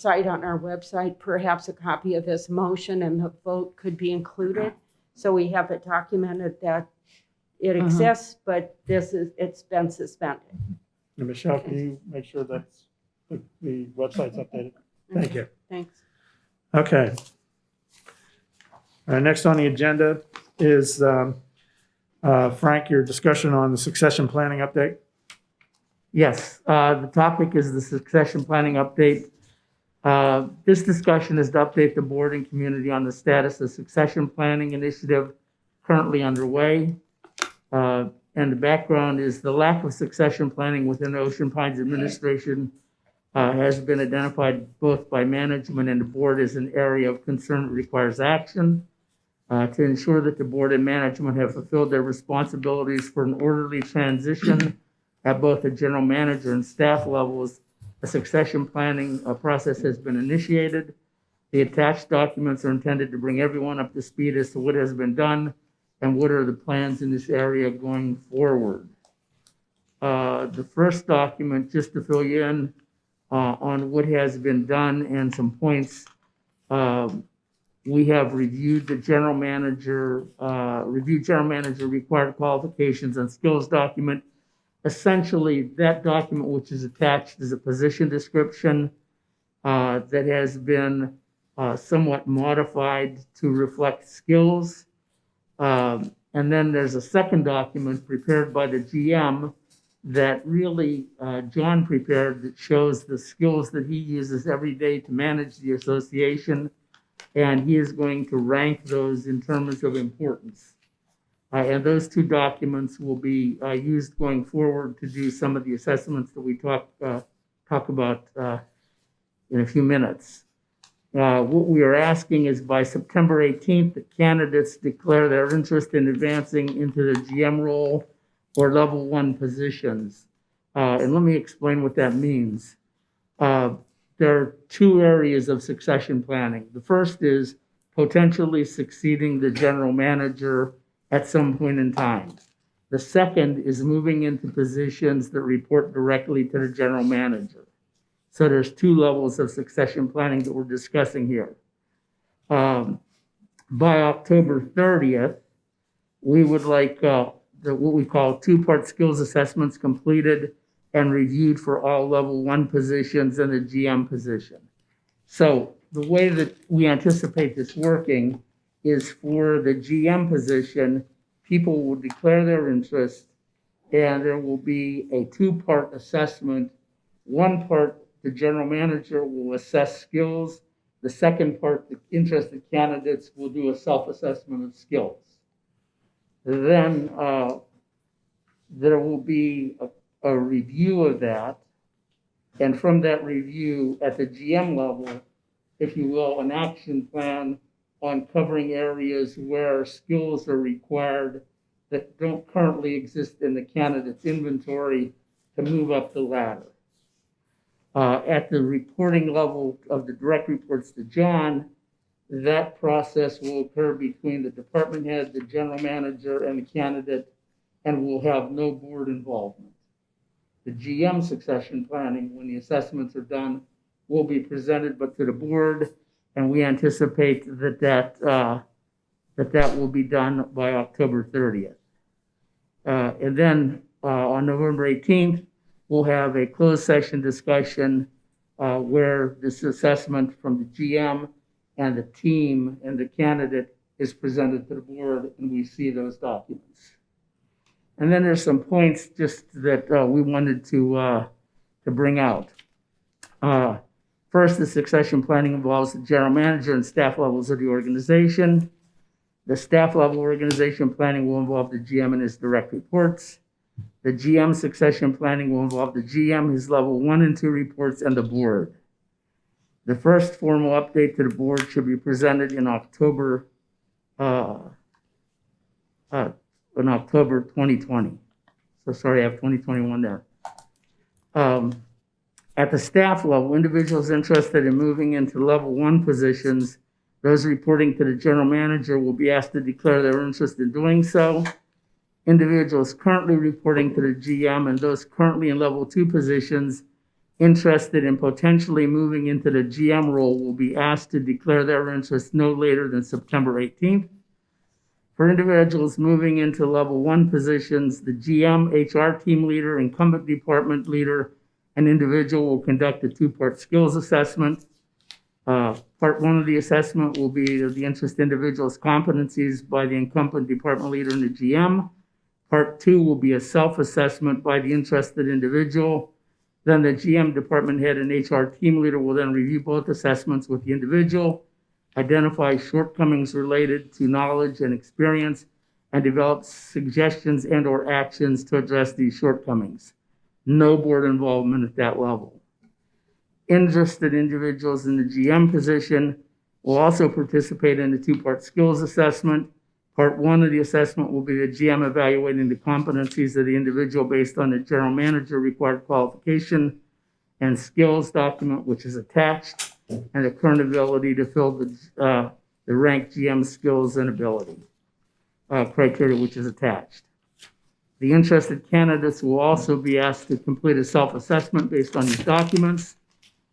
site on our website, perhaps a copy of this motion and the vote could be included. So we have it documented that it exists, but it's been suspended. And Michelle, can you make sure that the website's updated? Thank you. Thanks. Okay. Next on the agenda is, Frank, your discussion on the succession planning update. Yes, the topic is the succession planning update. This discussion is to update the board and community on the status of succession planning initiative currently underway. And the background is the lack of succession planning within the Ocean Pines administration has been identified both by management and the board as an area of concern that requires action. To ensure that the board and management have fulfilled their responsibilities for an orderly transition at both the general manager and staff levels, a succession planning process has been initiated. The attached documents are intended to bring everyone up to speed as to what has been done and what are the plans in this area going forward. The first document, just to fill you in on what has been done and some points, we have reviewed the general manager required qualifications and skills document. Essentially, that document, which is attached, is a position description that has been somewhat modified to reflect skills. And then there's a second document prepared by the GM that really John prepared that shows the skills that he uses every day to manage the association. And he is going to rank those in terms of importance. And those two documents will be used going forward to do some of the assessments that we talk about in a few minutes. What we are asking is by September 18th, that candidates declare their interest in advancing into the GM role or level 1 positions. And let me explain what that means. There are two areas of succession planning. The first is potentially succeeding the general manager at some point in time. The second is moving into positions that report directly to the general manager. So there's two levels of succession planning that we're discussing here. By October 30th, we would like what we call two-part skills assessments completed and reviewed for all level 1 positions and the GM position. So the way that we anticipate this working is for the GM position, people will declare their interest and there will be a two-part assessment. One part, the general manager will assess skills The second part, the interested candidates will do a self-assessment of skills. Then there will be a review of that. And from that review at the GM level, if you will, an action plan on covering areas where skills are required that don't currently exist in the candidate's inventory to move up the ladder. At the reporting level of the direct reports to John, that process will occur between the department head, the general manager, and the candidate, and will have no board involvement. The GM succession planning, when the assessments are done, will be presented but to the board, and we anticipate that will be done by October 30th. And then on November 18th, we'll have a closed session discussion where this assessment from the GM and the team and the candidate is presented to the board, and we see those documents. And then there's some points just that we wanted to bring out. First, the succession planning involves the general manager and staff levels of the organization. The staff level organization planning will involve the GM and his direct reports. The GM succession planning will involve the GM, his level 1 and 2 reports, and the board. The first formal update to the board should be presented in October 2020. So sorry, I have 2021 there. At the staff level, individuals interested in moving into level 1 positions, those reporting to the general manager will be asked to declare their interest in doing so. Individuals currently reporting to the GM and those currently in level 2 positions interested in potentially moving into the GM role will be asked to declare their interest no later than September 18th. For individuals moving into level 1 positions, the GM, HR team leader, incumbent department leader, and individual will conduct a 2-part skills assessment. Part 1 of the assessment will be the interest individual's competencies by the incumbent department leader and the GM. Part 2 will be a self-assessment by the interested individual. Then the GM, department head, and HR team leader will then review both assessments with the individual, identify shortcomings related to knowledge and experience, and develop suggestions and/or actions to address these shortcomings. No board involvement at that level. Interested individuals in the GM position will also participate in the 2-part skills assessment. Part 1 of the assessment will be the GM evaluating the competencies of the individual based on the general manager required qualification and skills document, which is attached, and the current ability to fill the ranked GM skills and ability criteria, which is attached. The interested candidates will also be asked to complete a self-assessment based on these documents.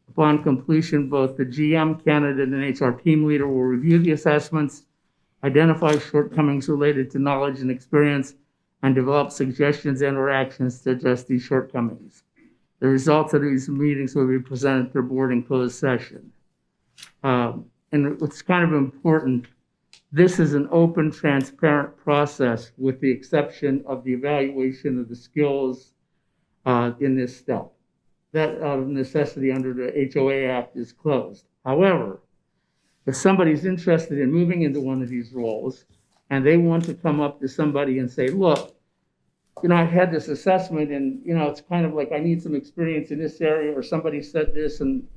Upon completion, both the GM candidate and HR team leader will review the assessments, identify shortcomings related to knowledge and experience, and develop suggestions and/or actions to address these shortcomings. The results of these meetings will be presented to the board in closed session. And what's kind of important, this is an open, transparent process with the exception of the evaluation of the skills in this step. That out of necessity under the HOA Act is closed. However, if somebody's interested in moving into one of these roles and they want to come up to somebody and say, look, I've had this assessment and, it's kind of like I need some experience in this area, or somebody said this and,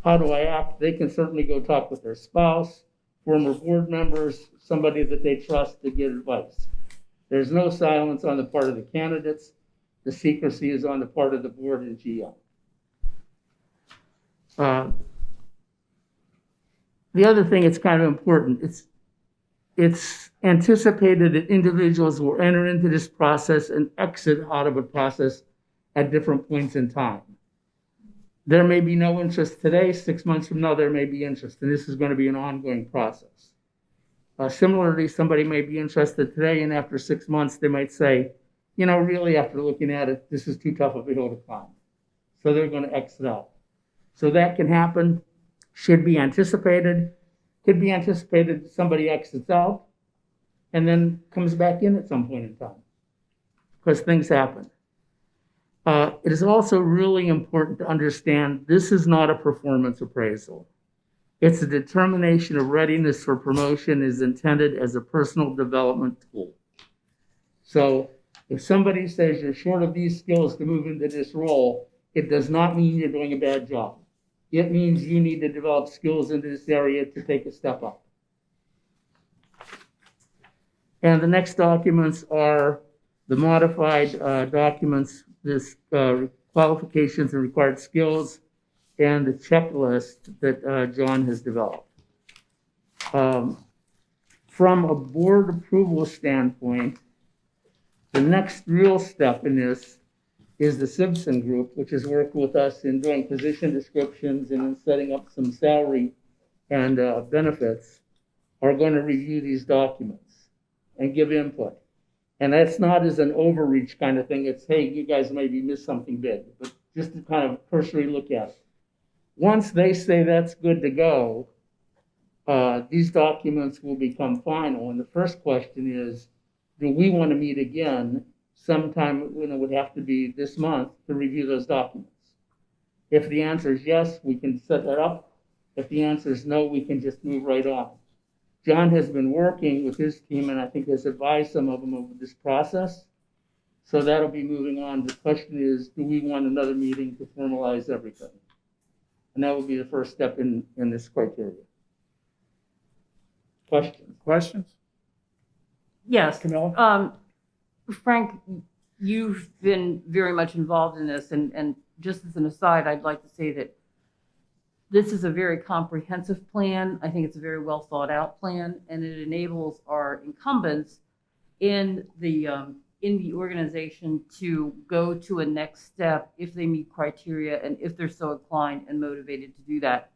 how do I act? They can certainly go talk with their spouse, former board members, somebody that they trust to get advice. There's no silence on the part of the candidates. The secrecy is on the part of the board and GM. The other thing that's kind of important, it's anticipated that individuals will enter into this process and exit out of a process at different points in time. There may be no interest today, 6 months from now, there may be interest, and this is going to be an ongoing process. Similarly, somebody may be interested today, and after 6 months, they might say, really after looking at it, this is too tough of a hill to climb. So they're going to exit out. So that can happen, should be anticipated. Could be anticipated somebody exits out and then comes back in at some point in time, because things happen. It is also really important to understand this is not a performance appraisal. It's a determination of readiness for promotion is intended as a personal development tool. So if somebody says you're short of these skills to move into this role, it does not mean you're doing a bad job. It means you need to develop skills in this area to take a step up. And the next documents are the modified documents, this qualifications and required skills, and the checklist that John has developed. From a board approval standpoint, the next real step in this is the Simpson Group, which has worked with us in doing position descriptions and in setting up some salary and benefits, are going to review these documents and give input. And that's not as an overreach kind of thing. It's, hey, you guys maybe missed something big, but just to kind of cursory look at it. Once they say that's good to go, these documents will become final. And the first question is, do we want to meet again sometime when it would have to be this month to review those documents? If the answer is yes, we can set that up. If the answer is no, we can just move right on. John has been working with his team and I think has advised some of them over this process. So that'll be moving on. The question is, do we want another meeting to formalize everything? And that will be the first step in this criteria. Questions? Questions? Yes. Camilla? Frank, you've been very much involved in this, and just as an aside, I'd like to say that this is a very comprehensive plan. I think it's a very well thought out plan, and it enables our incumbents in the organization to go to a next step if they meet criteria and if they're so inclined and motivated to do that.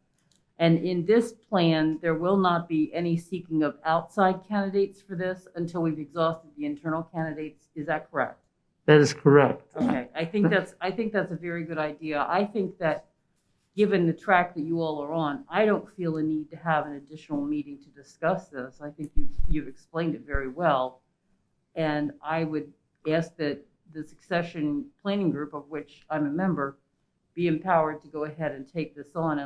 And in this plan, there will not be any seeking of outside candidates for this until we've exhausted the internal candidates. Is that correct? That is correct. Okay, I think that's a very good idea. I think that given the track that you all are on, I don't feel a need to have an additional meeting to discuss this. I think you've explained it very well. And I would ask that the succession planning group, of which I'm a member, be empowered to go ahead and take this on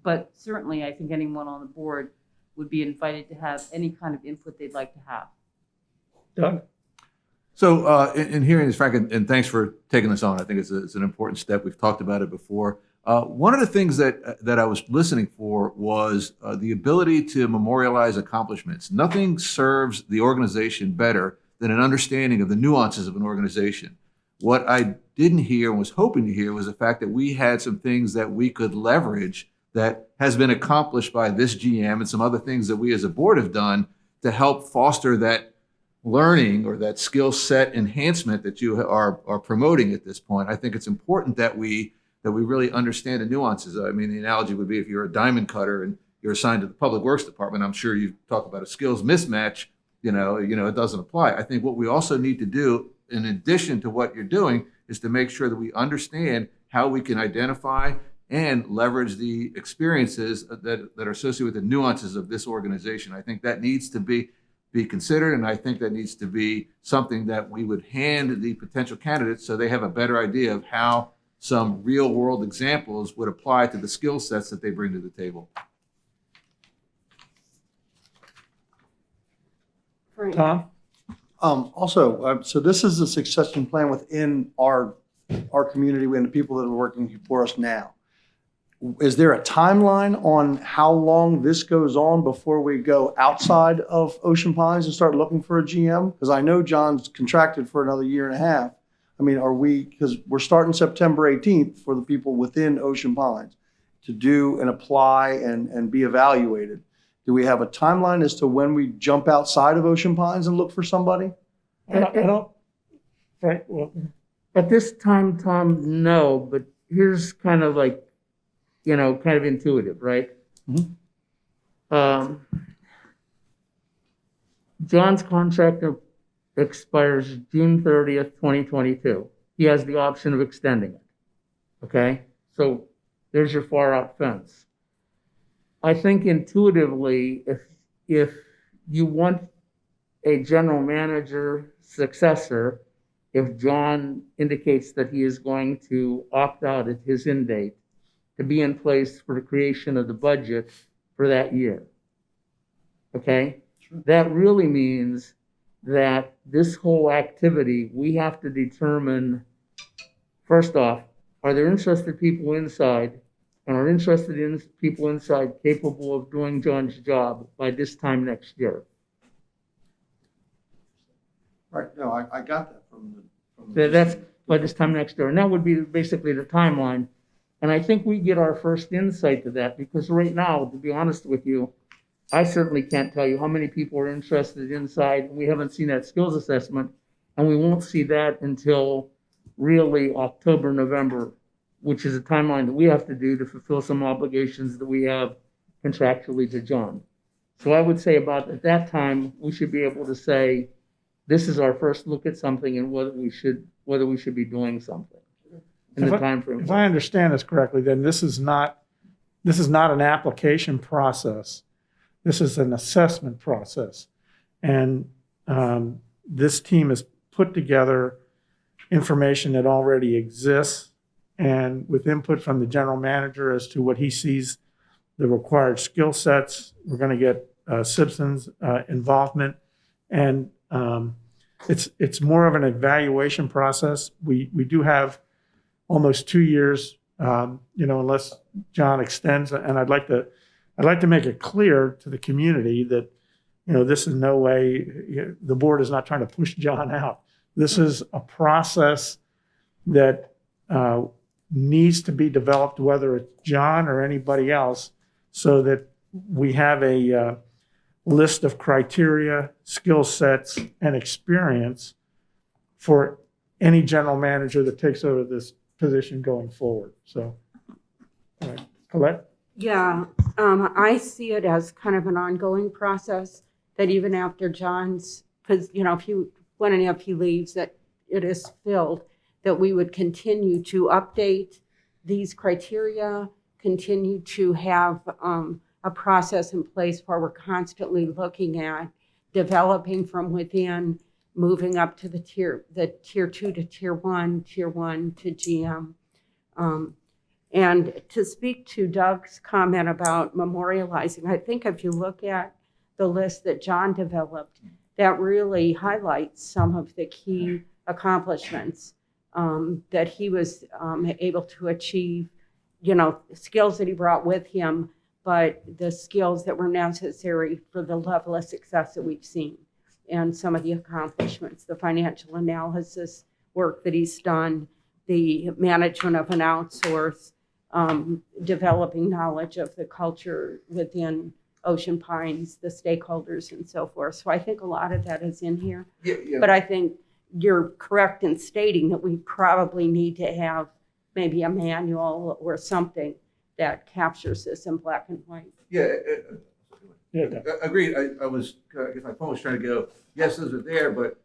but certainly I think anyone on the board would be invited to have any kind of input they'd like to have. Doug? So in hearing this, Frank, and thanks for taking this on. I think it's an important step. We've talked about it before. One of the things that I was listening for was the ability to memorialize accomplishments. Nothing serves the organization better than an understanding of the nuances of an organization. What I didn't hear and was hoping to hear was the fact that we had some things that we could leverage that has been accomplished by this GM and some other things that we as a board have done to help foster that learning or that skill set enhancement that you are promoting at this point. I think it's important that we really understand the nuances. I mean, the analogy would be if you're a diamond cutter and you're assigned to the Public Works Department, I'm sure you talk about a skills mismatch, it doesn't apply. I think what we also need to do, in addition to what you're doing, is to make sure that we understand how we can identify and leverage the experiences that are associated with the nuances of this organization. I think that needs to be considered, and I think that needs to be something that we would hand the potential candidates so they have a better idea of how some real-world examples would apply to the skill sets that they bring to the table. Frank? Tom? Also, so this is a succession plan within our community and the people that are working for us now. Is there a timeline on how long this goes on before we go outside of Ocean Pines and start looking for a GM? Because I know John's contracted for another year and a half. I mean, because we're starting September 18th for the people within Ocean Pines to do and apply and be evaluated. Do we have a timeline as to when we jump outside of Ocean Pines and look for somebody? I don't, Frank, well, At this time, Tom, no, but here's kind of like, kind of intuitive, right? Mhm. John's contract expires June 30th, 2022. He has the option of extending it. Okay? So there's your far out fence. I think intuitively, if you want a general manager successor, if John indicates that he is going to opt out at his end date, to be in place for the creation of the budget for that year. Okay? That really means that this whole activity, we have to determine, first off, are there interested people inside? And are interested in people inside capable of doing John's job by this time next year? Right, no, I got that from That's by this time next year. And that would be basically the timeline. And I think we get our first insight to that because right now, to be honest with you, I certainly can't tell you how many people are interested inside. We haven't seen that skills assessment, and we won't see that until really October, November, which is a timeline that we have to do to fulfill some obligations that we have contractually to John. So I would say about at that time, we should be able to say, this is our first look at something and whether we should be doing something in the time frame. If I understand this correctly, then this is not an application process. This is an assessment process. And this team has put together information that already exists and with input from the general manager as to what he sees the required skill sets. We're going to get citizens' involvement. And it's more of an evaluation process. We do have almost 2 years, unless John extends. And I'd like to make it clear to the community that, this is no way, the board is not trying to push John out. This is a process that needs to be developed, whether it's John or anybody else, so that we have a list of criteria, skill sets, and experience for any general manager that takes over this position going forward. So, all right. Colette? Yeah, I see it as kind of an ongoing process that even after John's, because, if he leaves, that it is filled, that we would continue to update these criteria, continue to have a process in place where we're constantly looking at developing from within, moving up to the tier 2 to tier 1 to GM. And to speak to Doug's comment about memorializing, I think if you look at the list that John developed, that really highlights some of the key accomplishments that he was able to achieve, skills that he brought with him, but the skills that were necessary for the level of success that we've seen and some of the accomplishments, the financial analysis work that he's done, the management of an outsource, developing knowledge of the culture within Ocean Pines, the stakeholders and so forth. So I think a lot of that is in here. Yeah. But I think you're correct in stating that we probably need to have maybe a manual or something that captures this in black and white. Yeah, Yeah. agreed. I was, I guess my point was trying to go, yes, those are there, but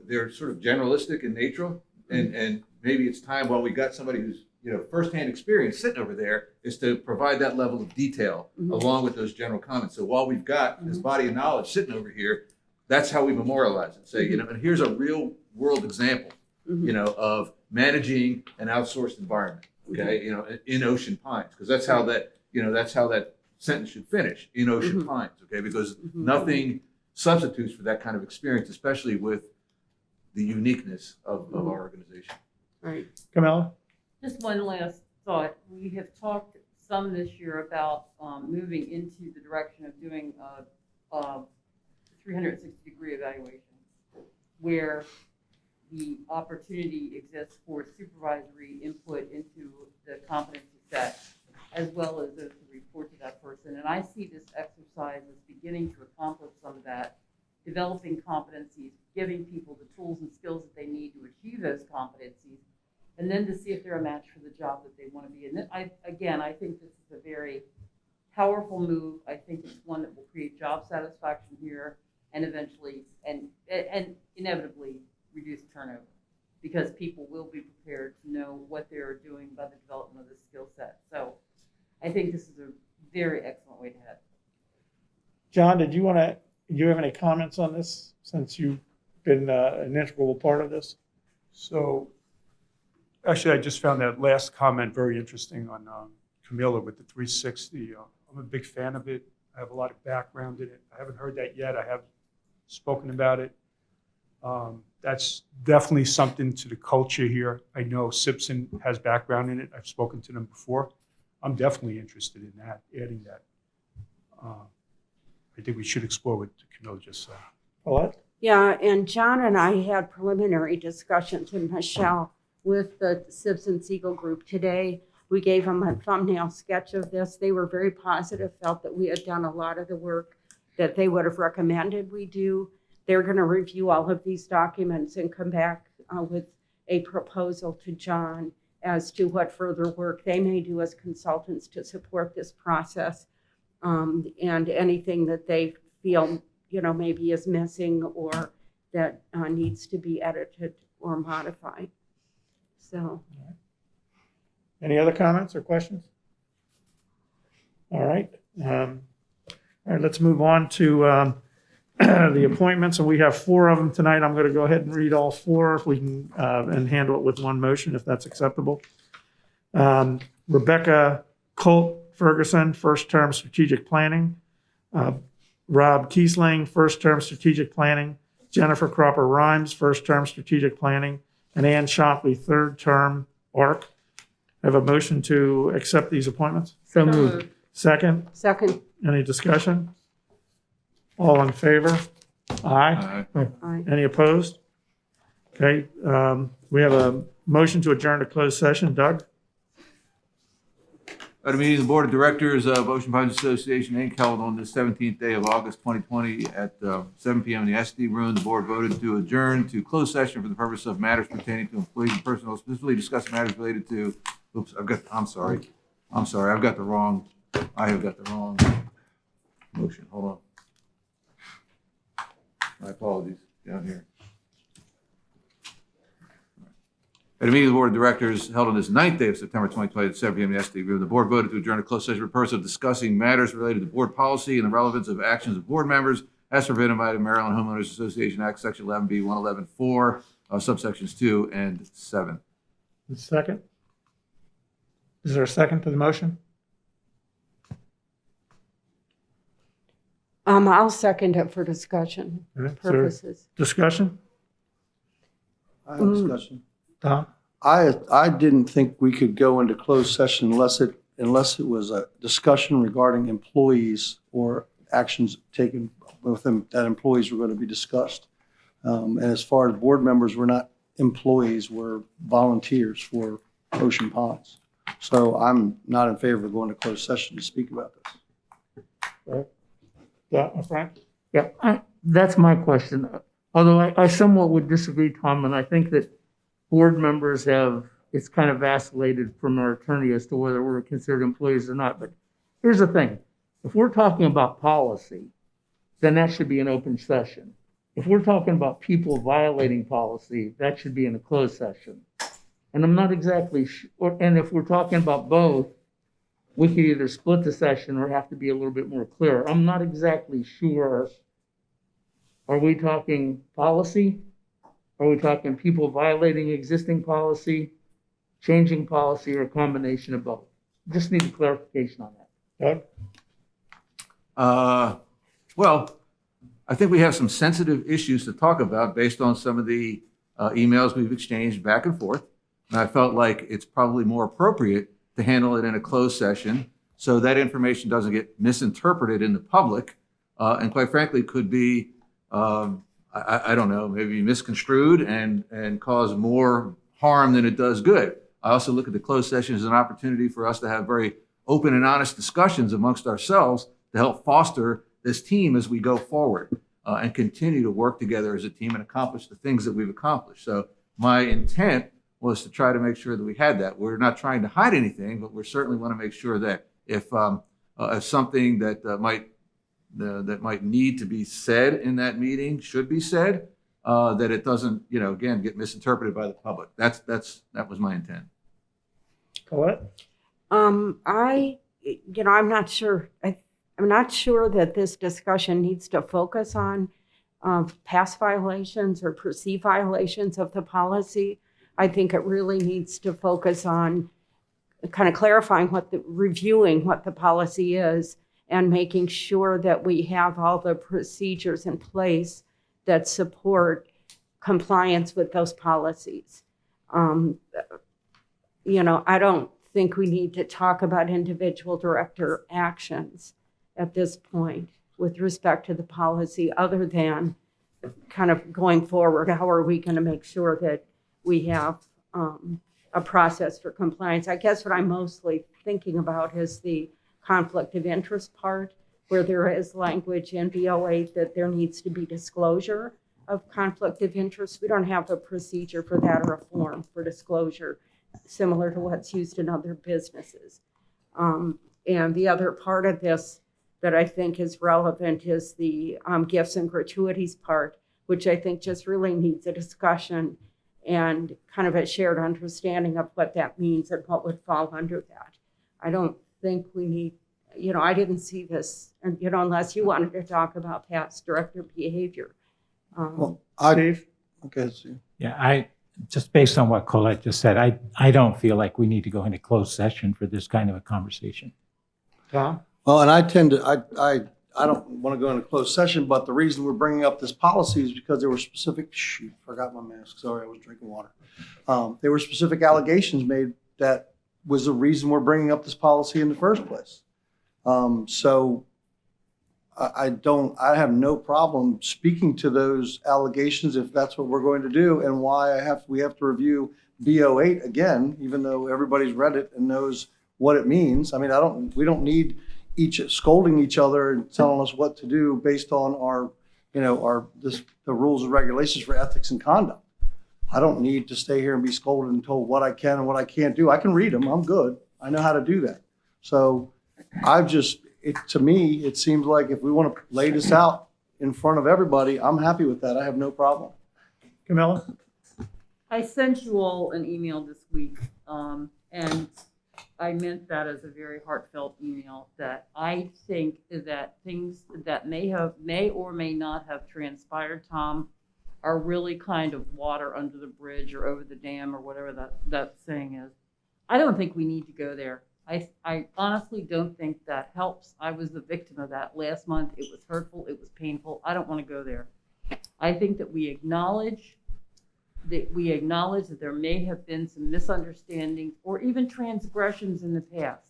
they're sort of generalistic in nature. And maybe it's time while we got somebody who's, firsthand experience sitting over there is to provide that level of detail along with those general comments. So while we've got this body of knowledge sitting over here, that's how we memorialize it. Say, and here's a real world example, of managing an outsourced environment, okay, in Ocean Pines, because that's how that sentence should finish, in Ocean Pines, okay, because nothing substitutes for that kind of experience, especially with the uniqueness of our organization. Right. Camilla? Just one last thought. We have talked some this year about moving into the direction of doing a 360-degree evaluation, where the opportunity exists for supervisory input into the competency set, as well as those who report to that person. And I see this exercise as beginning to accomplish some of that, developing competencies, giving people the tools and skills that they need to achieve those competencies, and then to see if they're a match for the job that they want to be in. I think this is a very powerful move. I think it's one that will create job satisfaction here and eventually and inevitably reduce turnover, because people will be prepared to know what they're doing by the development of the skill set. So I think this is a very excellent way to head. John, do you have any comments on this since you've been an integral part of this? So Actually, I just found that last comment very interesting on Camilla with the 360. I'm a big fan of it. I have a lot of background in it. I haven't heard that yet. I have spoken about it. That's definitely something to the culture here. I know Simpson has background in it. I've spoken to them before. I'm definitely interested in that, adding that. I think we should explore what Camilla just said. Colette? Yeah, and John and I had preliminary discussions, and Michelle, with the Simpson Siegel group today. We gave them a thumbnail sketch of this. They were very positive, felt that we had done a lot of the work that they would have recommended we do. They're going to review all of these documents and come back with a proposal to John as to what further work they may do as consultants to support this process, and anything that they feel, maybe is missing or that needs to be edited or modified. So. Any other comments or questions? All right. All right, let's move on to the appointments, and we have 4 of them tonight. I'm going to go ahead and read all 4 if we can, and handle it with one motion if that's acceptable. Rebecca Colt-Ferguson, first term strategic planning. Rob Keesling, first term strategic planning. Jennifer Cropper-Rines, first term strategic planning. And Ann Shockley, third term ARC. Have a motion to accept these appointments? So moved. Second, Second. any discussion? All in favor? Aye. Aye. Any opposed? Okay, we have a motion to adjourn to closed session. Doug? At a meeting of the Board of Directors of Ocean Pines Association, Inc., held on the 17th day of August 2020 at 7 p.m. in the SD room, the board voted to adjourn to closed session for the purpose of matters pertaining to employees and personnel, specifically discuss matters related to, I have got the wrong motion. Hold on. My apologies, down here. At a meeting of the Board of Directors held on this 9th day of September 2020 at 7 p.m. in the SD room, the board voted to adjourn to closed session for the purpose of discussing matters related to board policy and the relevance of actions of board members as forbidden by the Maryland Homeowners Association Act, Section 11B, 111-4, subsections 2 and 7. Second? Is there a second to the motion? I'll second it for discussion All right, so purposes. discussion? I have a discussion. Tom? I didn't think we could go into closed session unless it was a discussion regarding employees or actions taken with them that employees were going to be discussed. And as far as board members, we're not employees, we're volunteers for Ocean Ponds. So I'm not in favor of going to closed session to speak about this. Frank? Yeah, that's my question. Although I somewhat would disagree, Tom, and I think that board members it's kind of vacillated from our attorney as to whether we're considered employees or not. But here's the thing. If we're talking about policy, then that should be an open session. If we're talking about people violating policy, that should be in a closed session. And I'm not exactly sure, and if we're talking about both, we could either split the session or have to be a little bit more clear. I'm not exactly sure. Are we talking policy? Are we talking people violating existing policy, changing policy, or a combination of both? Just need a clarification on that. Doug? Well, I think we have some sensitive issues to talk about based on some of the emails we've exchanged back and forth. And I felt like it's probably more appropriate to handle it in a closed session so that information doesn't get misinterpreted in the public and quite frankly could be, I don't know, maybe misconstrued and cause more harm than it does good. I also look at the closed session as an opportunity for us to have very open and honest discussions amongst ourselves to help foster this team as we go forward and continue to work together as a team and accomplish the things that we've accomplished. So my intent was to try to make sure that we had that. We're not trying to hide anything, but we certainly want to make sure that if something that might need to be said in that meeting should be said, that it doesn't, again, get misinterpreted by the public. That was my intent. Colette? I'm not sure. I'm not sure that this discussion needs to focus on past violations or perceived violations of the policy. I think it really needs to focus on kind of clarifying reviewing what the policy is and making sure that we have all the procedures in place that support compliance with those policies. I don't think we need to talk about individual director actions at this point with respect to the policy, other than kind of going forward, how are we going to make sure that we have a process for compliance? I guess what I'm mostly thinking about is the conflict of interest part, where there is language in BO8 that there needs to be disclosure of conflict of interest. We don't have a procedure for that or a form for disclosure similar to what's used in other businesses. And the other part of this that I think is relevant is the gifts and gratuities part, which I think just really needs a discussion and kind of a shared understanding of what that means and what would fall under that. I don't think we need, I didn't see this, and unless you wanted to talk about past director behavior. Steve? Okay, so Yeah, just based on what Colette just said, I don't feel like we need to go into closed session for this kind of a conversation. Tom? well, and I tend to, I don't want to go into closed session, but the reason we're bringing up this policy is because there were forgot my mask. Sorry, I was drinking water. There were specific allegations made that was the reason we're bringing up this policy in the first place. So I have no problem speaking to those allegations if that's what we're going to do, and why we have to review BO8 again, even though everybody's read it and knows what it means. I mean, we don't need scolding each other and telling us what to do based on the rules and regulations for ethics and conduct. I don't need to stay here and be scolded and told what I can and what I can't do. I can read them. I'm good. I know how to do that. So to me, it seems like if we want to lay this out in front of everybody, I'm happy with that. I have no problem. Camilla? I sent you all an email this week, and I meant that as a very heartfelt email, that I think that things that may or may not have transpired, Tom, are really kind of water under the bridge or over the dam or whatever that saying is. I don't think we need to go there. I honestly don't think that helps. I was the victim of that last month. It was hurtful. It was painful. I don't want to go there. I think that we acknowledge that there may have been some misunderstandings or even transgressions in the past,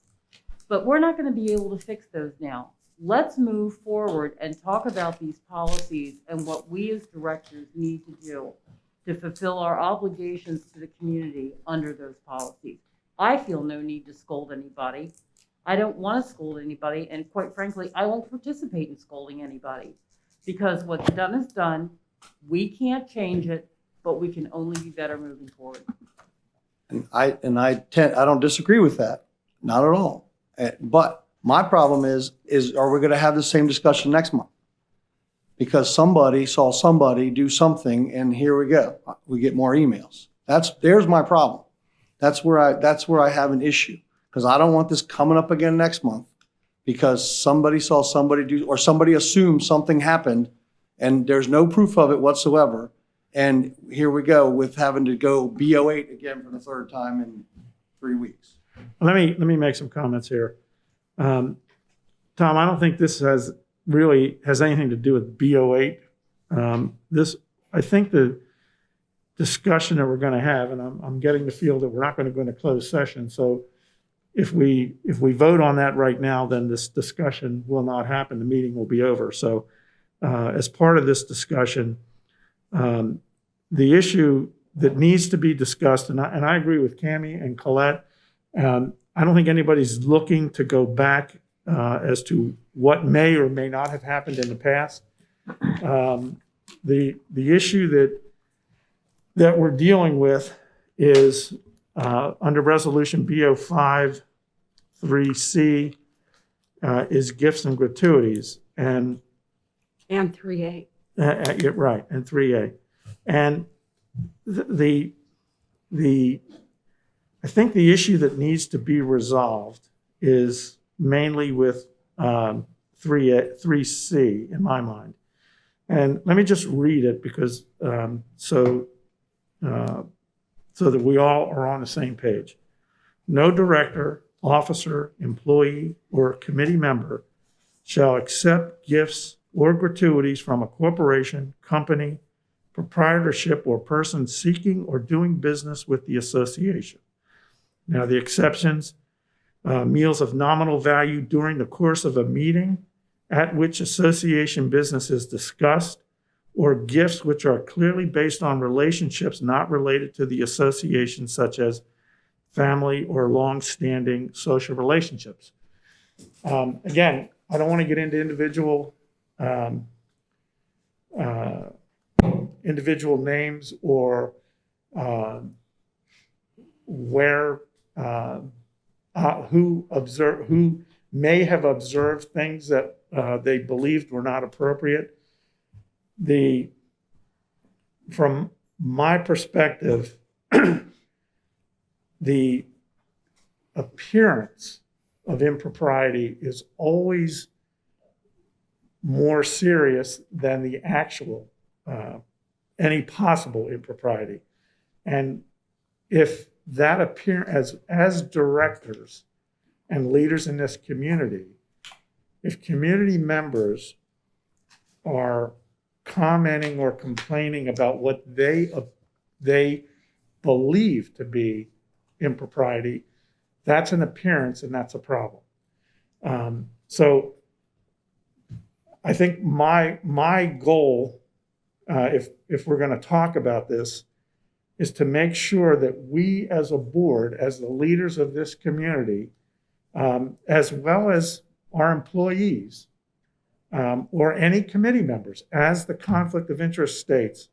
but we're not going to be able to fix those now. Let's move forward and talk about these policies and what we as directors need to do to fulfill our obligations to the community under those policies. I feel no need to scold anybody. I don't want to scold anybody, and quite frankly, I won't participate in scolding anybody, because what's done is done. We can't change it, but we can only be better moving forward. And I don't disagree with that, not at all. But my problem is are we going to have the same discussion next month? Because somebody saw somebody do something, and here we go. We get more emails. There's my problem. That's where I have an issue, because I don't want this coming up again next month because somebody saw somebody do, or somebody assumed something happened and there's no proof of it whatsoever. And here we go with having to go BO8 again for the third time in 3 weeks. Let me make some comments here. Tom, I don't think this has anything to do with BO8. I think the discussion that we're going to have, and I'm getting the feel that we're not going to go into closed session. So if we vote on that right now, then this discussion will not happen. The meeting will be over. So as part of this discussion, the issue that needs to be discussed, and I agree with Cammie and Colette, I don't think anybody's looking to go back as to what may or may not have happened in the past. The issue that we're dealing with is under Resolution BO5 3C is gifts and gratuities, and 3A. Right, and 3A. And I think the issue that needs to be resolved is mainly with 3C in my mind. And let me just read it because so that we all are on the same page. No director, officer, employee, or committee member shall accept gifts or gratuities from a corporation, company, proprietorship, or person seeking or doing business with the association. Now, the exceptions, meals of nominal value during the course of a meeting at which association business is discussed, or gifts which are clearly based on relationships not related to the association, such as family or long-standing social relationships. Again, I don't want to get into individual names or where who may have observed things that they believed were not appropriate. From my perspective, the appearance of impropriety is always more serious than the actual, any possible impropriety. And if that as directors and leaders in this community, if community members are commenting or complaining about what they believe to be impropriety, that's an appearance and that's a problem. So I think my goal, if we're going to talk about this, is to make sure that we as a board, as the leaders of this community, as well as our employees, or any committee members, as the conflict of interest states,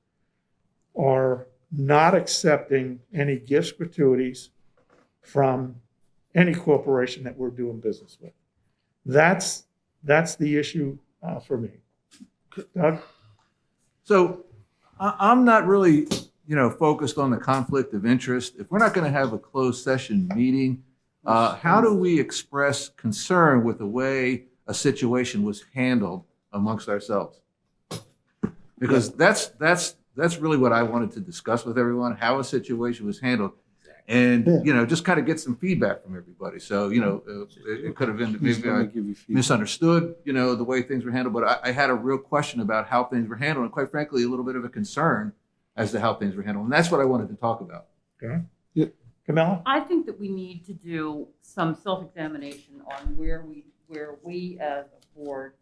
are not accepting any gifts, gratuities from any corporation that we're doing business with. That's the issue for me. Doug? So I'm not really, focused on the conflict of interest. If we're not going to have a closed session meeting, how do we express concern with the way a situation was handled amongst ourselves? Because that's really what I wanted to discuss with everyone, how a situation was handled. And, just kind of get some feedback from everybody. So, it could have been maybe I misunderstood, the way things were handled, but I had a real question about how things were handled, and quite frankly, a little bit of a concern as to how things were handled. And that's what I wanted to talk about. Okay. Yeah. Camilla? I think that we need to do some self-examination on where we as a board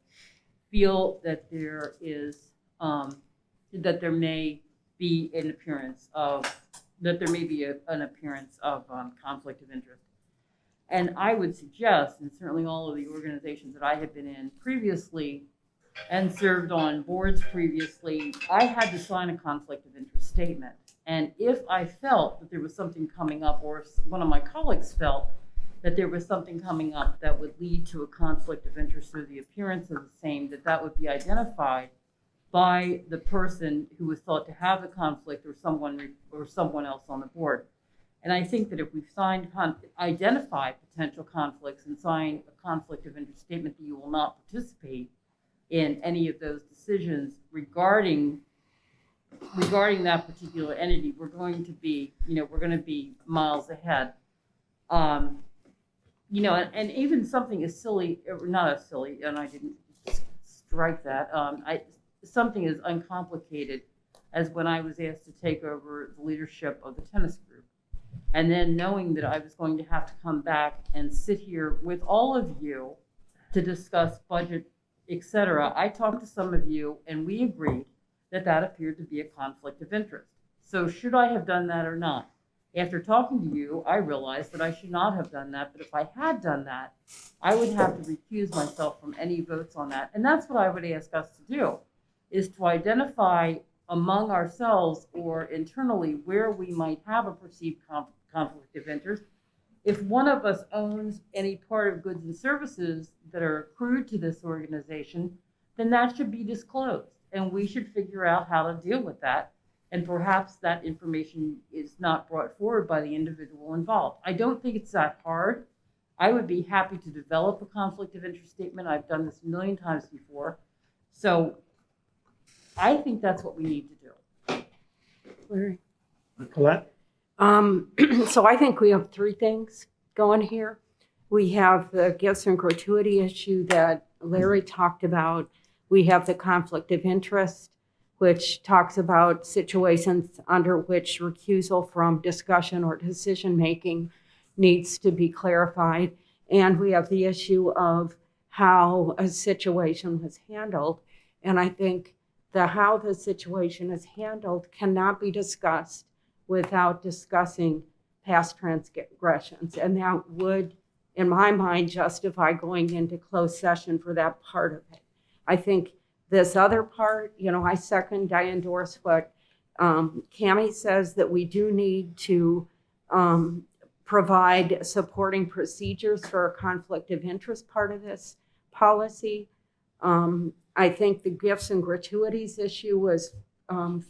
feel that there is, that there may be an appearance of conflict of interest. And I would suggest, and certainly all of the organizations that I have been in previously and served on boards previously, I had to sign a conflict of interest statement. And if I felt that there was something coming up, or if one of my colleagues felt that there was something coming up that would lead to a conflict of interest or the appearance of the same, that would be identified by the person who was thought to have a conflict or someone else on the board. And I think that if we've identified potential conflicts and signed a conflict of interest statement that you will not participate in any of those decisions regarding that particular entity, we're going to be miles ahead. And even something as silly, or not as silly, and I didn't strike that, something as uncomplicated as when I was asked to take over the leadership of the tennis group. And then knowing that I was going to have to come back and sit here with all of you to discuss budget, etc. I talked to some of you and we agreed that appeared to be a conflict of interest. So should I have done that or not? After talking to you, I realized that I should not have done that, but if I had done that, I would have to recuse myself from any votes on that. And that's what I would ask us to do, is to identify among ourselves or internally where we might have a perceived conflict of interest. If one of us owns any part of goods and services that are accrued to this organization, then that should be disclosed. And we should figure out how to deal with that. And perhaps that information is not brought forward by the individual involved. I don't think it's that hard. I would be happy to develop a conflict of interest statement. I've done this a million times before. So I think that's what we need to do. Colette? So I think we have three things going here. We have the gifts and gratuity issue that Larry talked about. We have the conflict of interest, which talks about situations under which recusal from discussion or decision-making needs to be clarified. And we have the issue of how a situation was handled. And I think how the situation is handled cannot be discussed without discussing past transgressions. And that would, in my mind, justify going into closed session for that part of it. I think this other part, I endorse what Cammie says, that we do need to provide supporting procedures for a conflict of interest part of this policy. I think the gifts and gratuities issue was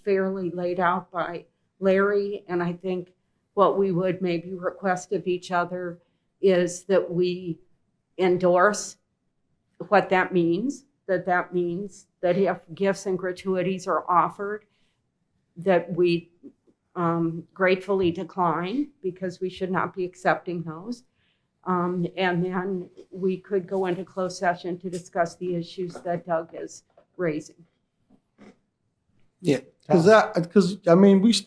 fairly laid out by Larry, and I think what we would maybe request of each other is that we endorse what that means, that means that if gifts and gratuities are offered, that we gratefully decline, because we should not be accepting those. And then we could go into closed session to discuss the issues that Doug is raising. Yeah, because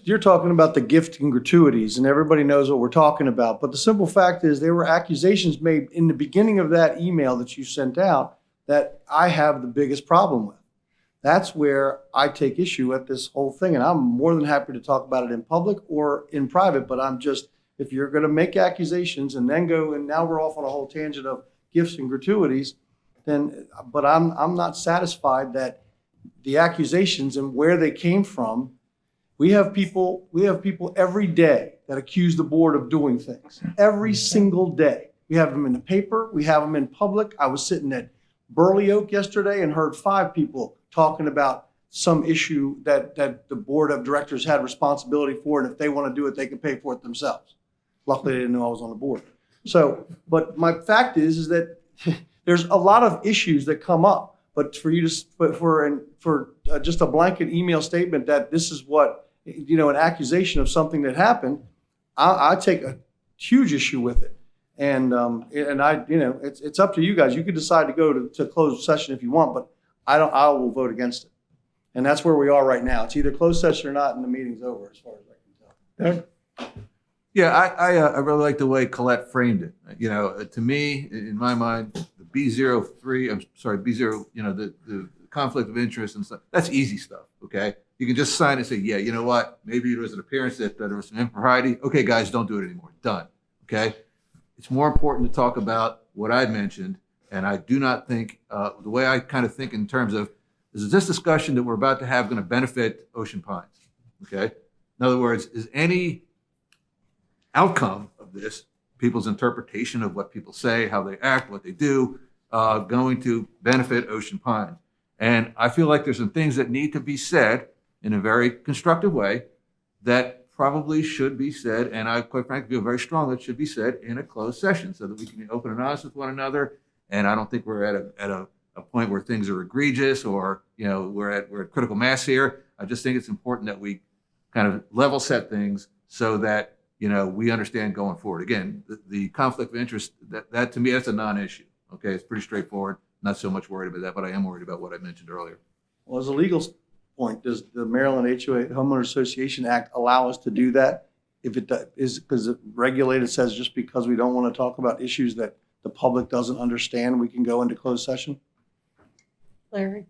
you're talking about the gift and gratuities, and everybody knows what we're talking about. But the simple fact is, there were accusations made in the beginning of that email that you sent out that I have the biggest problem with. That's where I take issue with this whole thing, and I'm more than happy to talk about it in public or in private. But if you're going to make accusations and then go, and now we're off on a whole tangent of gifts and gratuities, but I'm not satisfied that the accusations and where they came from. We have people every day that accuse the board of doing things every single day. We have them in the paper. We have them in public. I was sitting at Burley Oak yesterday and heard 5 people talking about some issue that the board of directors had responsibility for, and if they want to do it, they can pay for it themselves. Luckily, they didn't know I was on the board. So, but my fact is that there's a lot of issues that come up. But for just a blanket email statement that this is what, an accusation of something that happened, I take a huge issue with it. And it's up to you guys. You could decide to go to closed session if you want, but I will vote against it. And that's where we are right now. It's either closed session or not, and the meeting's over, as far as I can tell. Yeah, I really like the way Colette framed it. To me, in my mind, the B0, the conflict of interest and stuff, that's easy stuff, okay? You can just sign and say, yeah, you know what? Maybe there was an appearance that there was some impropriety. Okay, guys, don't do it anymore. Done, okay? It's more important to talk about what I'd mentioned, and I do not think, the way I kind of think in terms of, is this discussion that we're about to have going to benefit Ocean Pines, okay? In other words, is any outcome of this, people's interpretation of what people say, how they act, what they do, going to benefit Ocean Pines. And I feel like there's some things that need to be said in a very constructive way that probably should be said, and I quite frankly feel very strong that should be said in a closed session so that we can be open and honest with one another. And I don't think we're at a point where things are egregious or we're at critical mass here. I just think it's important that we kind of level set things so that we understand going forward. Again, the conflict of interest, that to me, that's a non-issue. Okay, it's pretty straightforward. Not so much worried about that, but I am worried about what I mentioned earlier. Well, as a legal point, does the Maryland HOA Homeowner Association Act allow us to do that? If it is, because it regulated says just because we don't want to talk about issues that the public doesn't understand, we can go into closed session? Larry?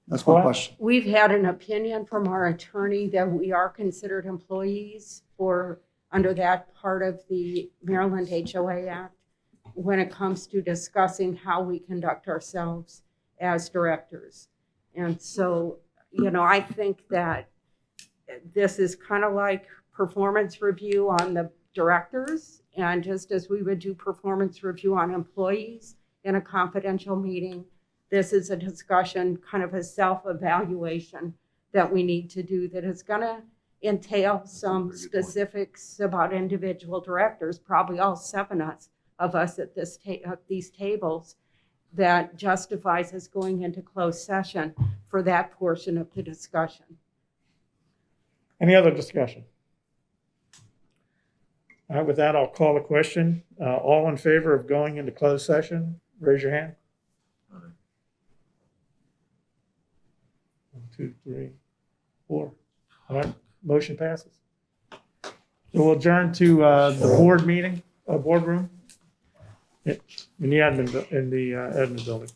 That's my question. We've had an opinion from our attorney that we are considered employees under that part of the Maryland HOA Act when it comes to discussing how we conduct ourselves as directors. And so, I think that this is kind of like performance review on the directors, and just as we would do performance review on employees in a confidential meeting, this is a discussion, kind of a self-evaluation that we need to do that is going to entail some specifics about individual directors, probably all 7 of us at these tables, that justifies us going into closed session for that portion of the discussion. Any other discussion? All right, with that, I'll call the question. All in favor of going into closed session, raise your hand. 1, 2, 3, 4. All right, motion passes. So we'll adjourn to the board meeting, boardroom in the admin building.